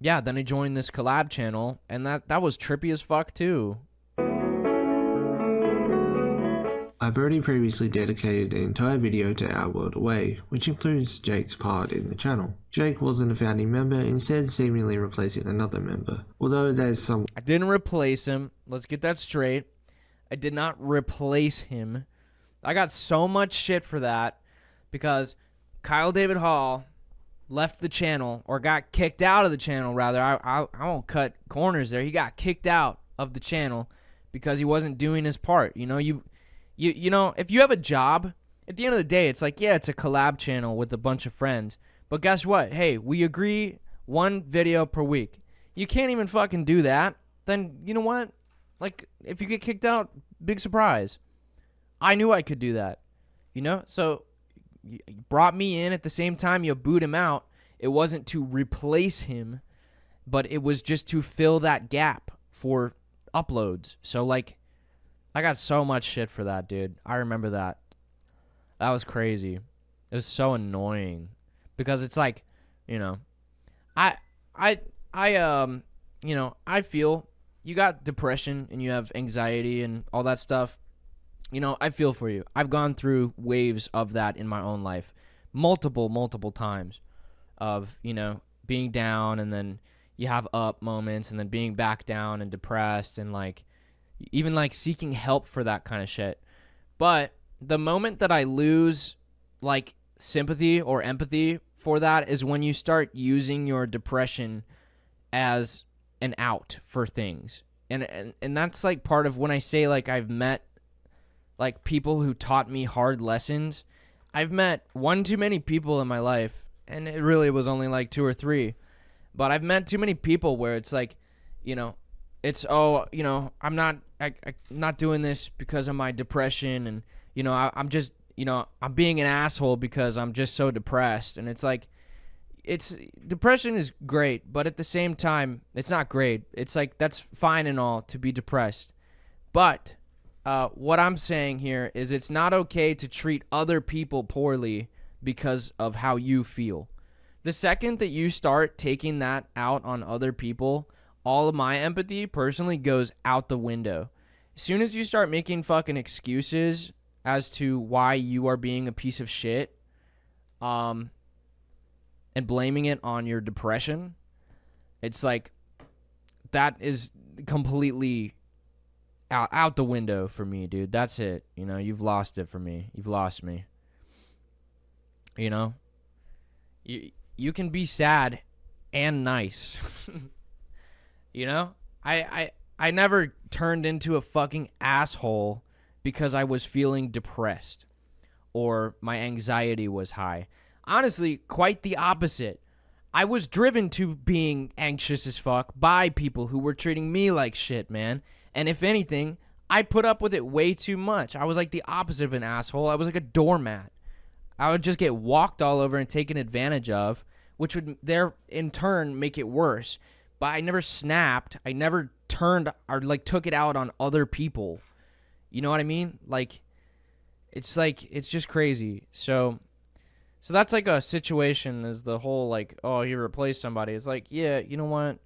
yeah, then I joined this collab channel, and that was trippy as fuck too. I've already previously dedicated an entire video to Our World Away, which includes Jake's part in the channel. Jake wasn't a founding member, instead seemingly replacing another member, although there's some— I didn't replace him. Let's get that straight. I did not replace him. I got so much shit for that because Kyle David Hall left the channel, or got kicked out of the channel, rather. I won't cut corners there. He got kicked out of the channel because he wasn't doing his part. You know, if you have a job, at the end of the day, it's like, yeah, it's a collab channel with a bunch of friends. But guess what? Hey, we agree 1 video per week. You can't even fucking do that. Then, you know what? Like, if you get kicked out, big surprise. I knew I could do that. You know? So, you brought me in at the same time you boot him out. It wasn't to replace him, but it was just to fill that gap for uploads. So, like, I got so much shit for that, dude. I remember that. That was crazy. It was so annoying because it's like, you know, you know, I feel you got depression and you have anxiety and all that stuff. You know, I feel for you. I've gone through waves of that in my own life, multiple times of, you know, being down, and then you have up moments, and then being back down and depressed, and like, even like seeking help for that kind of shit. But the moment that I lose like sympathy or empathy for that is when you start using your depression as an out for things. And that's like part of when I say like I've met like people who taught me hard lessons. I've met one too many people in my life, and it really was only like 2 or 3. But I've met too many people where it's like, you know, it's, oh, you know, I'm not doing this because of my depression, and, you know, I'm just, you know, I'm being an asshole because I'm just so depressed. And it's like, depression is great, but at the same time, it's not great. It's like, that's fine and all to be depressed. But what I'm saying here is it's not okay to treat other people poorly because of how you feel. The second that you start taking that out on other people, all of my empathy personally goes out the window. As soon as you start making fucking excuses as to why you are being a piece of shit, and blaming it on your depression, it's like, that is completely out the window for me, dude. That's it. You know, you've lost it for me. You've lost me. You know? You can be sad and nice. You know? I never turned into a fucking asshole because I was feeling depressed or my anxiety was high. Honestly, quite the opposite. I was driven to being anxious as fuck by people who were treating me like shit, man. And if anything, I put up with it way too much. I was like the opposite of an asshole. I was like a doormat. I would just get walked all over and taken advantage of, which would there in turn make it worse. But I never snapped. I never turned or like took it out on other people. You know what I mean? Like, it's just crazy. So that's like a situation is the whole like, oh, you replaced somebody. It's like, yeah, you know what?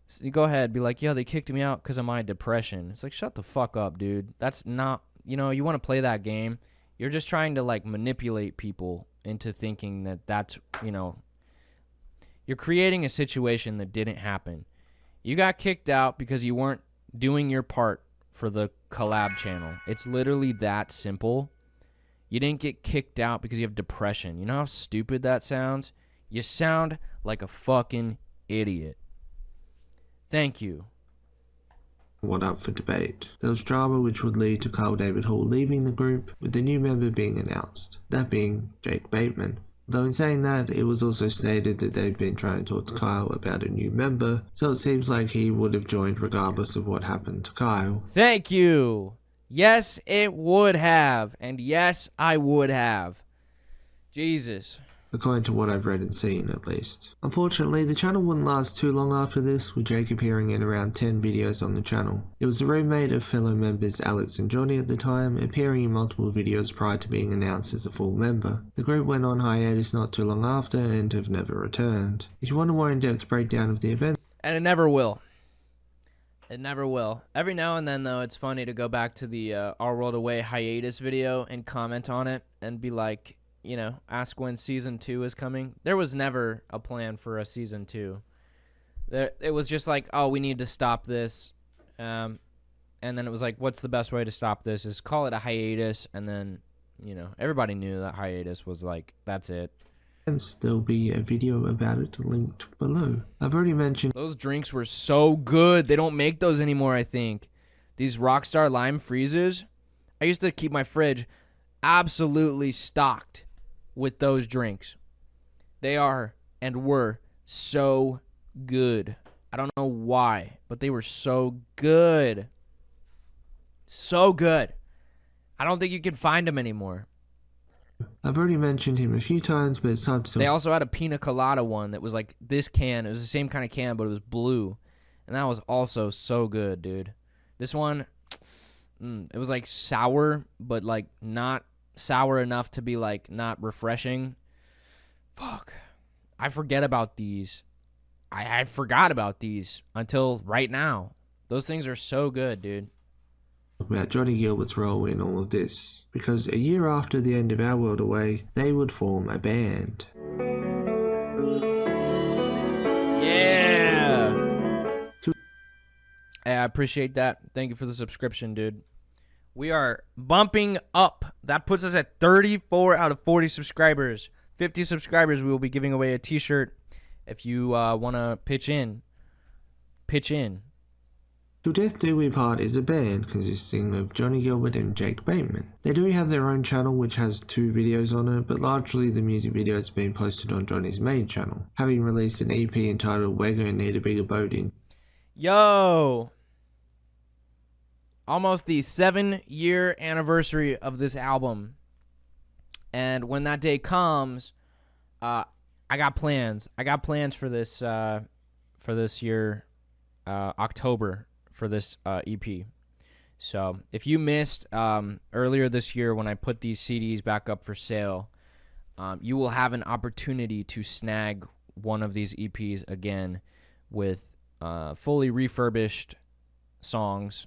So you go ahead, be like, yeah, they kicked me out because of my depression. It's like, shut the fuck up, dude. That's not, you know, you want to play that game. You're just trying to like manipulate people into thinking that that's, you know, you're creating a situation that didn't happen. You got kicked out because you weren't doing your part for the collab channel. It's literally that simple. You didn't get kicked out because you have depression. You know how stupid that sounds? You sound like a fucking idiot. Thank you. what up for debate. There was drama which would lead to Kyle David Hall leaving the group, with the new member being announced, that being Jake Bateman. Though in saying that, it was also stated that they've been trying to talk to Kyle about a new member, so it seems like he would have joined regardless of what happened to Kyle. Thank you. Yes, it would have. And yes, I would have. Jesus. According to what I've read and seen, at least. Unfortunately, the channel wouldn't last too long after this, with Jake appearing in around 10 videos on the channel. It was the roommate of fellow members Alex and Johnny at the time, appearing in multiple videos prior to being announced as a full member. The group went on hiatus not too long after and have never returned. If you want a more in-depth breakdown of the event, And it never will. It never will. Every now and then, though, it's funny to go back to the Our World Away hiatus video and comment on it and be like, you know, ask when season 2 is coming. There was never a plan for a season 2. It was just like, oh, we need to stop this. And then it was like, what's the best way to stop this? Is call it a hiatus. And then, you know, everybody knew that hiatus was like, that's it. there'll be a video about it linked below. I've already mentioned Those drinks were so good. They don't make those anymore, I think. These Rockstar Lime Freezes. I used to keep my fridge absolutely stocked with those drinks. They are and were so good. I don't know why, but they were so good. So good. I don't think you can find them anymore. I've already mentioned him a few times, but it's time to... They also had a pina colada one that was like this can. It was the same kind of can, but it was blue. And that was also so good, dude. This one, it was like sour, but like not sour enough to be like not refreshing. Fuck. I forget about these. I forgot about these until right now. Those things are so good, dude. About Johnny Gilbert's role in all of this, because a year after the end of Our World Away, they would form a band. Yeah! Hey, I appreciate that. Thank you for the subscription, dude. We are bumping up. That puts us at 34 out of 40 subscribers. 50 subscribers, we will be giving away a t-shirt. If you want to pitch in. Till Death Do We Part is a band consisting of Johnny Gilbert and Jake Bateman. They do have their own channel which has 2 videos on it, but largely the music video has been posted on Johnny's main channel, having released an EP entitled We're Gonna Need a Bigger Boat in. Yo! Almost the 7-year anniversary of this album. And when that day comes, I got plans. I got plans for this year, October, for this EP. So if you missed earlier this year when I put these CDs back up for sale, you will have an opportunity to snag one of these EPs again with fully refurbished songs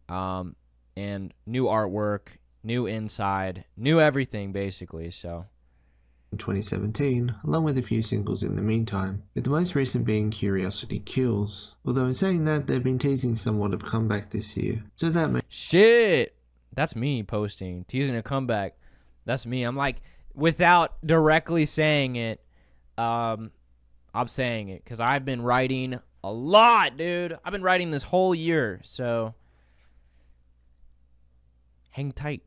and new artwork, new inside, new everything basically. So 2017, along with a few singles in the meantime, with the most recent being Curiosity Kills. Although in saying that, they've been teasing somewhat of comeback this year, so that may... Shit! That's me posting, teasing a comeback. That's me. I'm like, without directly saying it, I'm saying it, because I've been writing a lot, dude. I've been writing this whole year, so hang tight.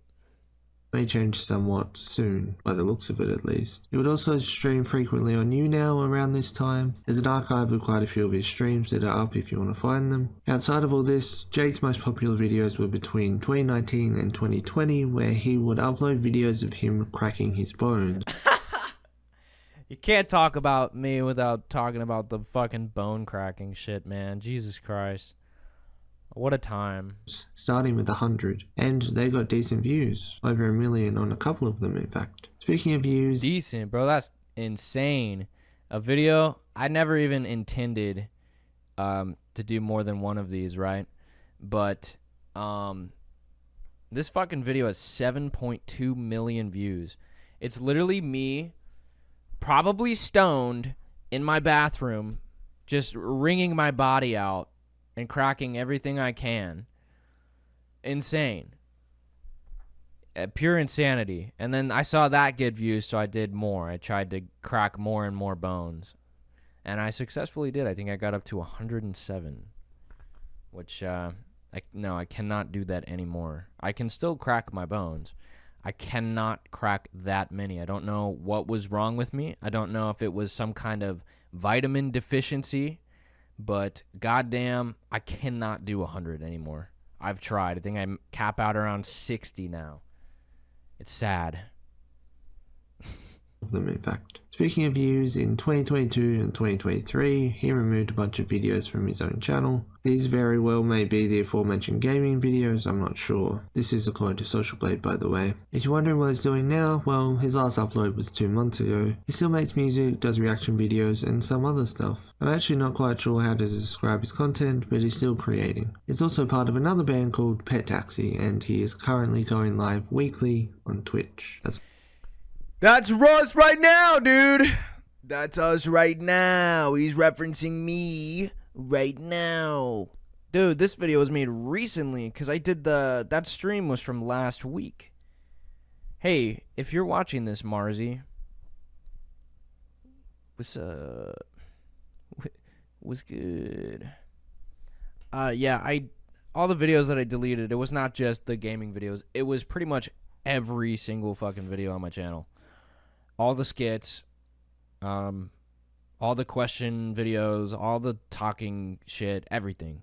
May change somewhat soon, by the looks of it at least. He would also stream frequently on YouNow around this time. There's an archive of quite a few of his streams that are up if you want to find them. Outside of all this, Jake's most popular videos were between 2019 and 2020, where he would upload videos of him cracking his bones. You can't talk about me without talking about the fucking bone cracking shit, man. Jesus Christ. What a time. Starting with 100, and they got decent views, over 1 million on a couple of them in fact. Speaking of views, Decent, bro, that's insane. A video, I never even intended to do more than one of these, right? But this fucking video has 7.2 million views. It's literally me, probably stoned, in my bathroom, just wringing my body out and cracking everything I can. Insane. Pure insanity. And then I saw that get views, so I did more. I tried to crack more and more bones. And I successfully did. I think I got up to 107. Which, No, I cannot do that anymore. I can still crack my bones. I cannot crack that many. I don't know what was wrong with me. I don't know if it was some kind of vitamin deficiency, but goddamn, I cannot do 100 anymore. I've tried. I think I cap out around 60 now. It's sad. Of them, in fact. Speaking of views, in 2022 and 2023, he removed a bunch of videos from his own channel. These very well may be the aforementioned gaming videos, I'm not sure. This is according to Social Blade, by the way. If you're wondering what he's doing now, well, his last upload was 2 months ago. He still makes music, does reaction videos, and some other stuff. I'm actually not quite sure how to describe his content, but he's still creating. He's also part of another band called Pet Taxi, and he is currently going live weekly on Twitch. That's Russ right now, dude. That's us right now. He's referencing me right now. Dude, this video was made recently because I did that stream was from last week. Hey, if you're watching this, Marzi, what's good? Yeah, all the videos that I deleted, it was not just the gaming videos. It was pretty much every single fucking video on my channel. All the skits, all the question videos, all the talking shit, everything.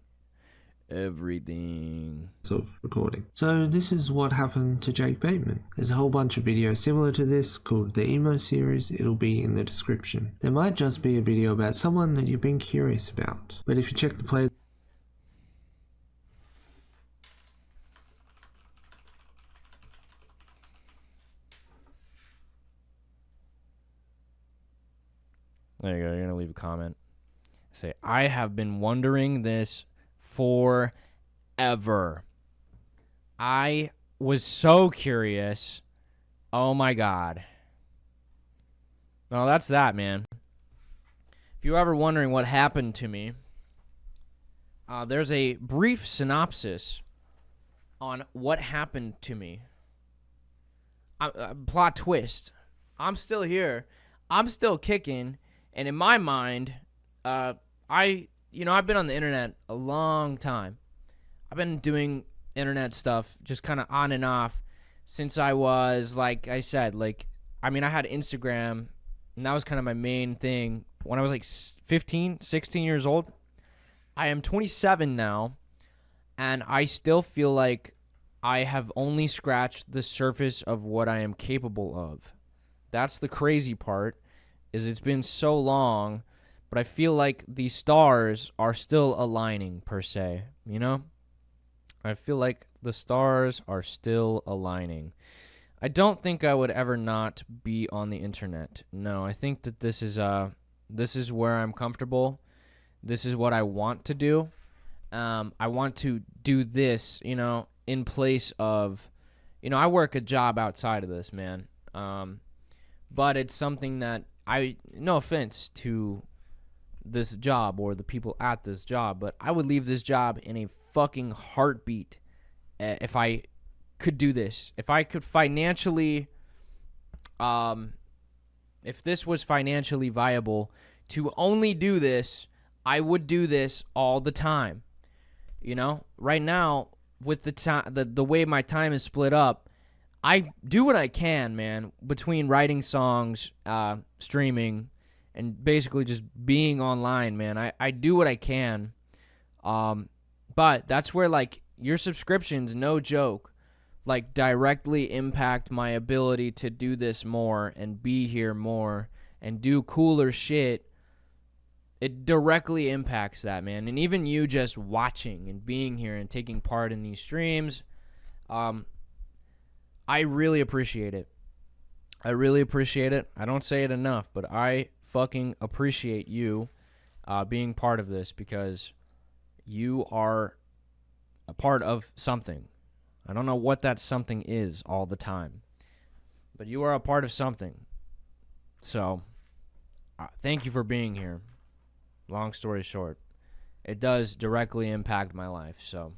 Of recording. So this is what happened to Jake Bateman. There's a whole bunch of videos similar to this called the Emo series. It'll be in the description. There might just be a video about someone that you've been curious about. But if you check the play... There you go. You're going to leave a comment. Say, I have been wondering this forever. I was so curious. Oh, my God. Well, that's that, man. If you're ever wondering what happened to me, there's a brief synopsis on what happened to me. Plot twist. I'm still here. I'm still kicking. And in my mind, I've been on the internet a long time. I've been doing internet stuff just kind of on and off since I was, like I said, I had Instagram, and that was kind of my main thing when I was like 15, 16 years old. I am 27 now, and I still feel like I have only scratched the surface of what I am capable of. That's the crazy part. Is it's been so long, but I feel like the stars are still aligning, per se, you know? I feel like the stars are still aligning. I don't think I would ever not be on the internet. No, I think that this is where I'm comfortable. This is what I want to do. I want to do this, in place of, I work a job outside of this, man. But it's something that no offense to this job or the people at this job, but I would leave this job in a fucking heartbeat if I could do this. If I could financially, if this was financially viable to only do this, I would do this all the time. Right now, with the way my time is split up, I do what I can, man, between writing songs, streaming, and basically just being online, man. I do what I can. But that's where, your subscriptions, no joke, directly impact my ability to do this more and be here more and do cooler shit. It directly impacts that, man. And even you just watching and being here and taking part in these streams, I really appreciate it. I really appreciate it. I don't say it enough, but I fucking appreciate you being part of this because you are a part of something. I don't know what that something is all the time, but you are a part of something. So, thank you for being here. Long story short, it does directly impact my life, so...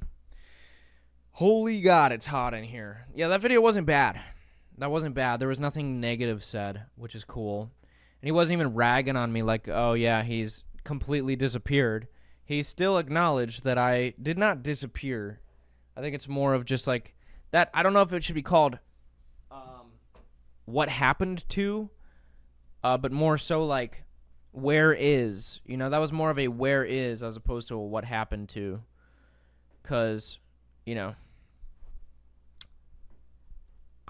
Holy God, it's hot in here. Yeah, that video wasn't bad. That wasn't bad. There was nothing negative said, which is cool. And he wasn't even ragging on me like, oh yeah, he's completely disappeared. He still acknowledged that I did not disappear I think it's more of just like that. I don't know if it should be called what happened to, but more so like where is. That was more of a where is as opposed to a what happened to. Because, I'm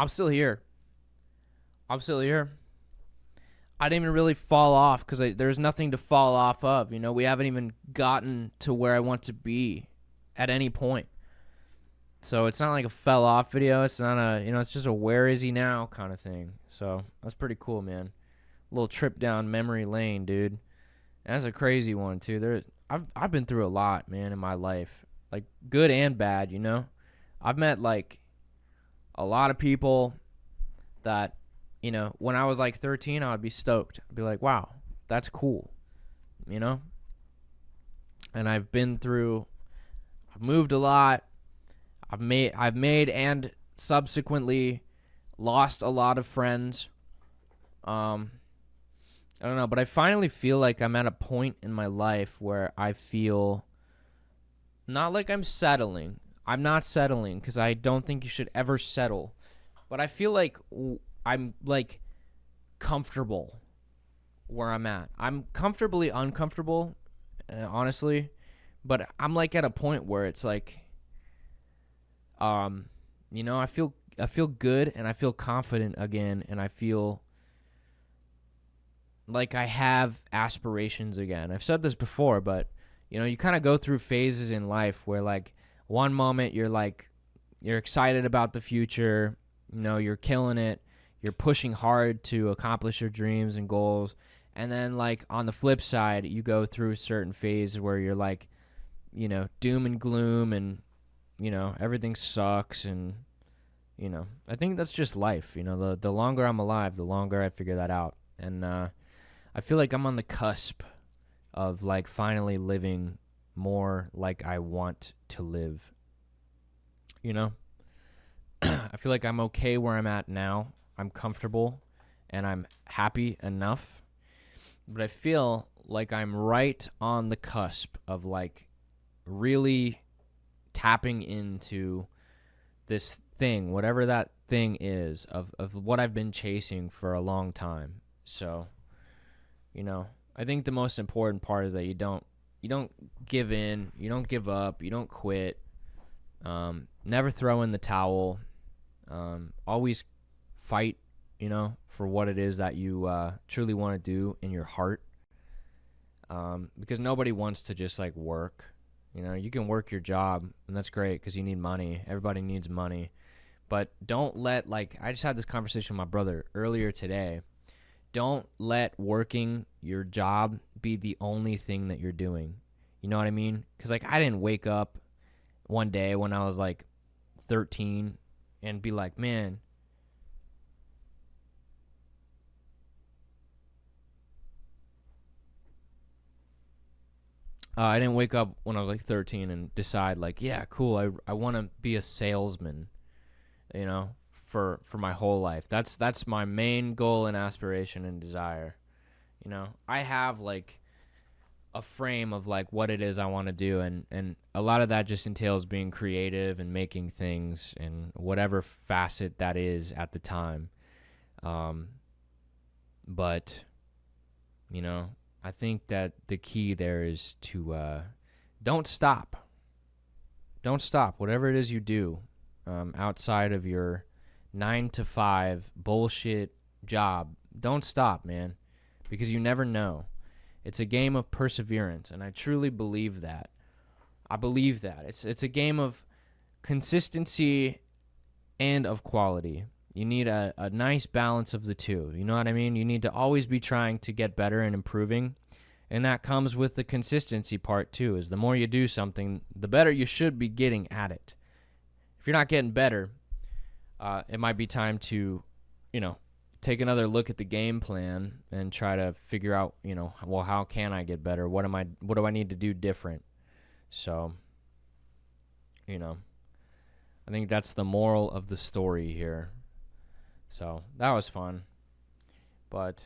still here. I didn't even really fall off because there's nothing to fall off of. We haven't even gotten to where I want to be at any point. So it's not like a fell off video. It's not it's just a where is he now kind of thing. So that's pretty cool, man. A little trip down memory lane, dude. That's a crazy one too. I've been through a lot, man, in my life, like good and bad. I've met like a lot of people that, when I was like 13, I would be stoked. I'd be like, wow, that's cool, And I've moved a lot. I've made and subsequently lost a lot of friends. I don't know, but I finally feel like I'm at a point in my life where I feel not like I'm settling. I'm not settling because I don't think you should ever settle. But I feel like I'm like comfortable where I'm at. I'm comfortably uncomfortable, honestly. But I'm like at a point where it's like, I feel good and I feel confident again, and I feel like I have aspirations again. I've said this before, but you kind of go through phases in life where like one moment you're excited about the future, you're killing it, you're pushing hard to accomplish your dreams and goals, and then like on the flip side, you go through certain phases where you're like, doom and gloom and everything sucks, and I think that's just life. The longer I'm alive, the longer I figure that out, and I feel like I'm on the cusp of like finally living more like I want to live. I feel like I'm okay where I'm at now. I'm comfortable and I'm happy enough. But I feel like I'm right on the cusp of like really tapping into this thing, whatever that thing is, of what I've been chasing for a long time. So, I think the most important part is that you don't give in, you don't give up, you don't quit, never throw in the towel, always fight, for what it is that you truly want to do in your heart, because nobody wants to just like work. You can work your job, and that's great because you need money. Everybody needs money. But don't let, I just had this conversation with my brother earlier today. Don't let working your job be the only thing that you're doing. You know what I mean? Because, I didn't wake up one day when I was, 13 and be like, man, I didn't wake up when I was, 13 and decide, yeah, cool, I want to be a salesman, for my whole life. That's my main goal and aspiration and desire. I have a frame of what it is I want to do, and a lot of that just entails being creative and making things in whatever facet that is at the time. But I think that the key there is to don't stop. Don't stop. Whatever it is you do, outside of your 9-to-5 bullshit job, don't stop, man, because you never know. It's a game of perseverance, and I truly believe that. I believe that. It's a game of consistency and of quality. You need a nice balance of the two. You know what I mean? You need to always be trying to get better and improving, and that comes with the consistency part too, is the more you do something, the better you should be getting at it. If you're not getting better, it might be time to, take another look at the game plan and try to figure out, well, how can I get better? What do I need to do different? So, I think that's the moral of the story here. So that was fun. But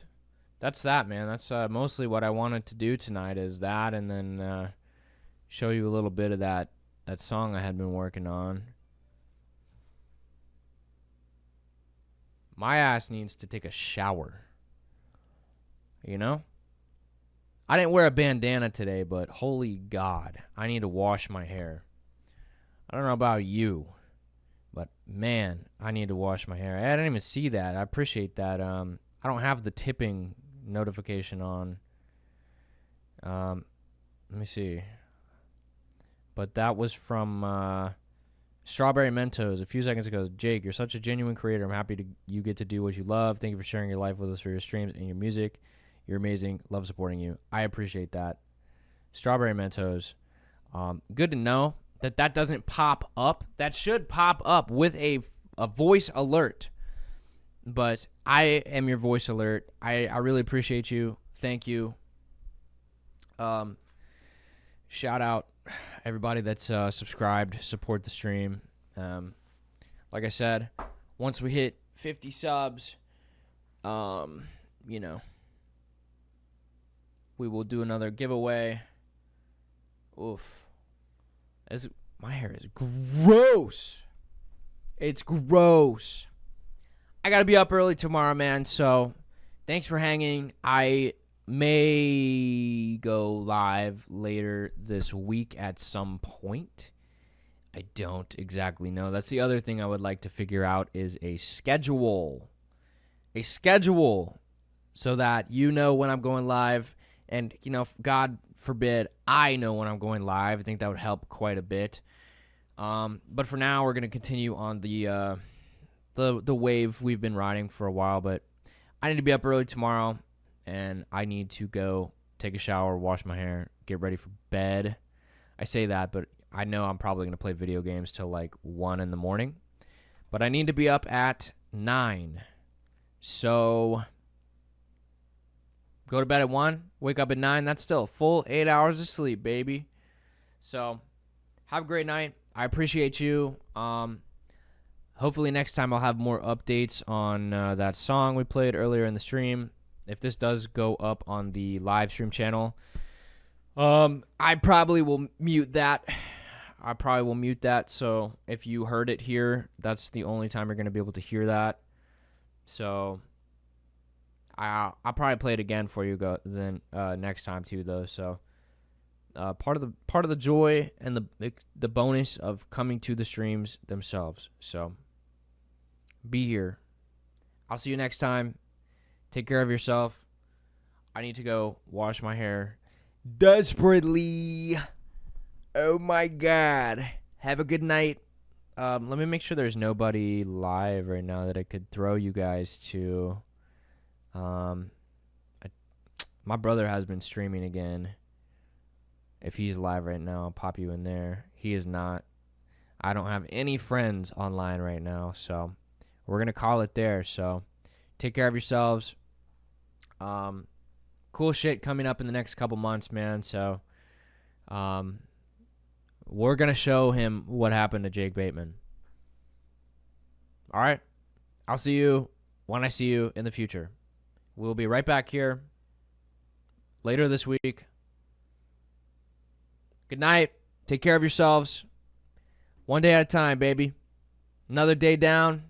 that's that, man. That's mostly what I wanted to do tonight, is that, and then show you a little bit of that that song I had been working on. My ass needs to take a shower. You know? I didn't wear a bandana today, but holy God, I need to wash my hair. I don't know about you, but man, I need to wash my hair. I didn't even see that. I appreciate that. I don't have the tipping notification on. Let me see. But that was from Strawberry Mentos a few seconds ago. Jake, you're such a genuine creator. I'm happy you get to do what you love. Thank you for sharing your life with us for your streams and your music. You're amazing. Love supporting you. I appreciate that. Strawberry Mentos. Good to know that doesn't pop up. That should pop up with a voice alert. But I am your voice alert. I really appreciate you. Thank you. Shout out everybody that's subscribed, support the stream. Like I said, once we hit 50 subs, you know, we will do another giveaway. Oof. My hair is gross. It's gross. I got to be up early tomorrow, man, so thanks for hanging. I may go live later this week at some point. I don't exactly know. That's the other thing I would like to figure out is a schedule. A schedule so that you know when I'm going live. And, you know, God forbid, I know when I'm going live. I think that would help quite a bit. But for now, we're going to continue on the wave we've been riding for a while. But I need to be up early tomorrow, and I need to go take a shower, wash my hair, get ready for bed. I say that, but I know I'm probably going to play video games till like 1 in the morning. But I need to be up at 9. So go to bed at 1, wake up at 9. That's still a full 8 hours of sleep, baby. So have a great night. I appreciate you. Hopefully next time I'll have more updates on that song we played earlier in the stream. If this does go up on the live stream channel, I probably will mute that. So if you heard it here, that's the only time you're going to be able to hear that. So I'll probably play it again for you next time too, though. So part of the joy and the bonus of coming to the streams themselves. So be here. I'll see you next time. Take care of yourself. I need to go wash my hair desperately. Oh my God. Have a good night. Let me make sure there's nobody live right now that I could throw you guys to. My brother has been streaming again. If he's live right now, I'll pop you in there. He is not. I don't have any friends online right now, so we're going to call it there. So take care of yourselves. Cool shit coming up in the next couple months, man. So we're going to show him what happened to Jake Bateman. All right. I'll see you when I see you in the future. We'll be right back here later this week. Good night. Take care of yourselves. One day at a time, baby. Another day down.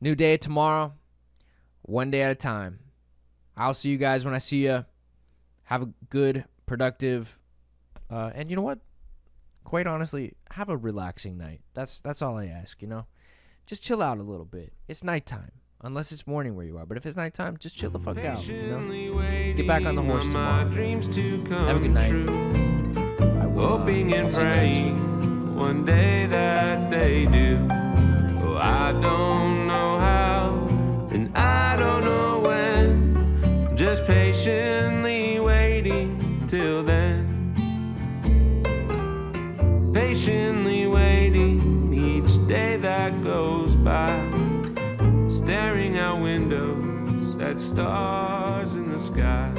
New day tomorrow. One day at a time. I'll see you guys when I see you. Have a good, productive, and you know what? Quite honestly, have a relaxing night. That's all I ask, you know? Just chill out a little bit. It's nighttime. Unless it's morning where you are. But if it's nighttime, just chill the fuck out, you know? Get back on the horse tomorrow. Have a good night. I will, hoping and I'll see you praying one day that they do. Oh, I don't know how, and I don't know when. Just patiently waiting till then. Patiently waiting each day that goes by. Staring out windows at stars in the sky.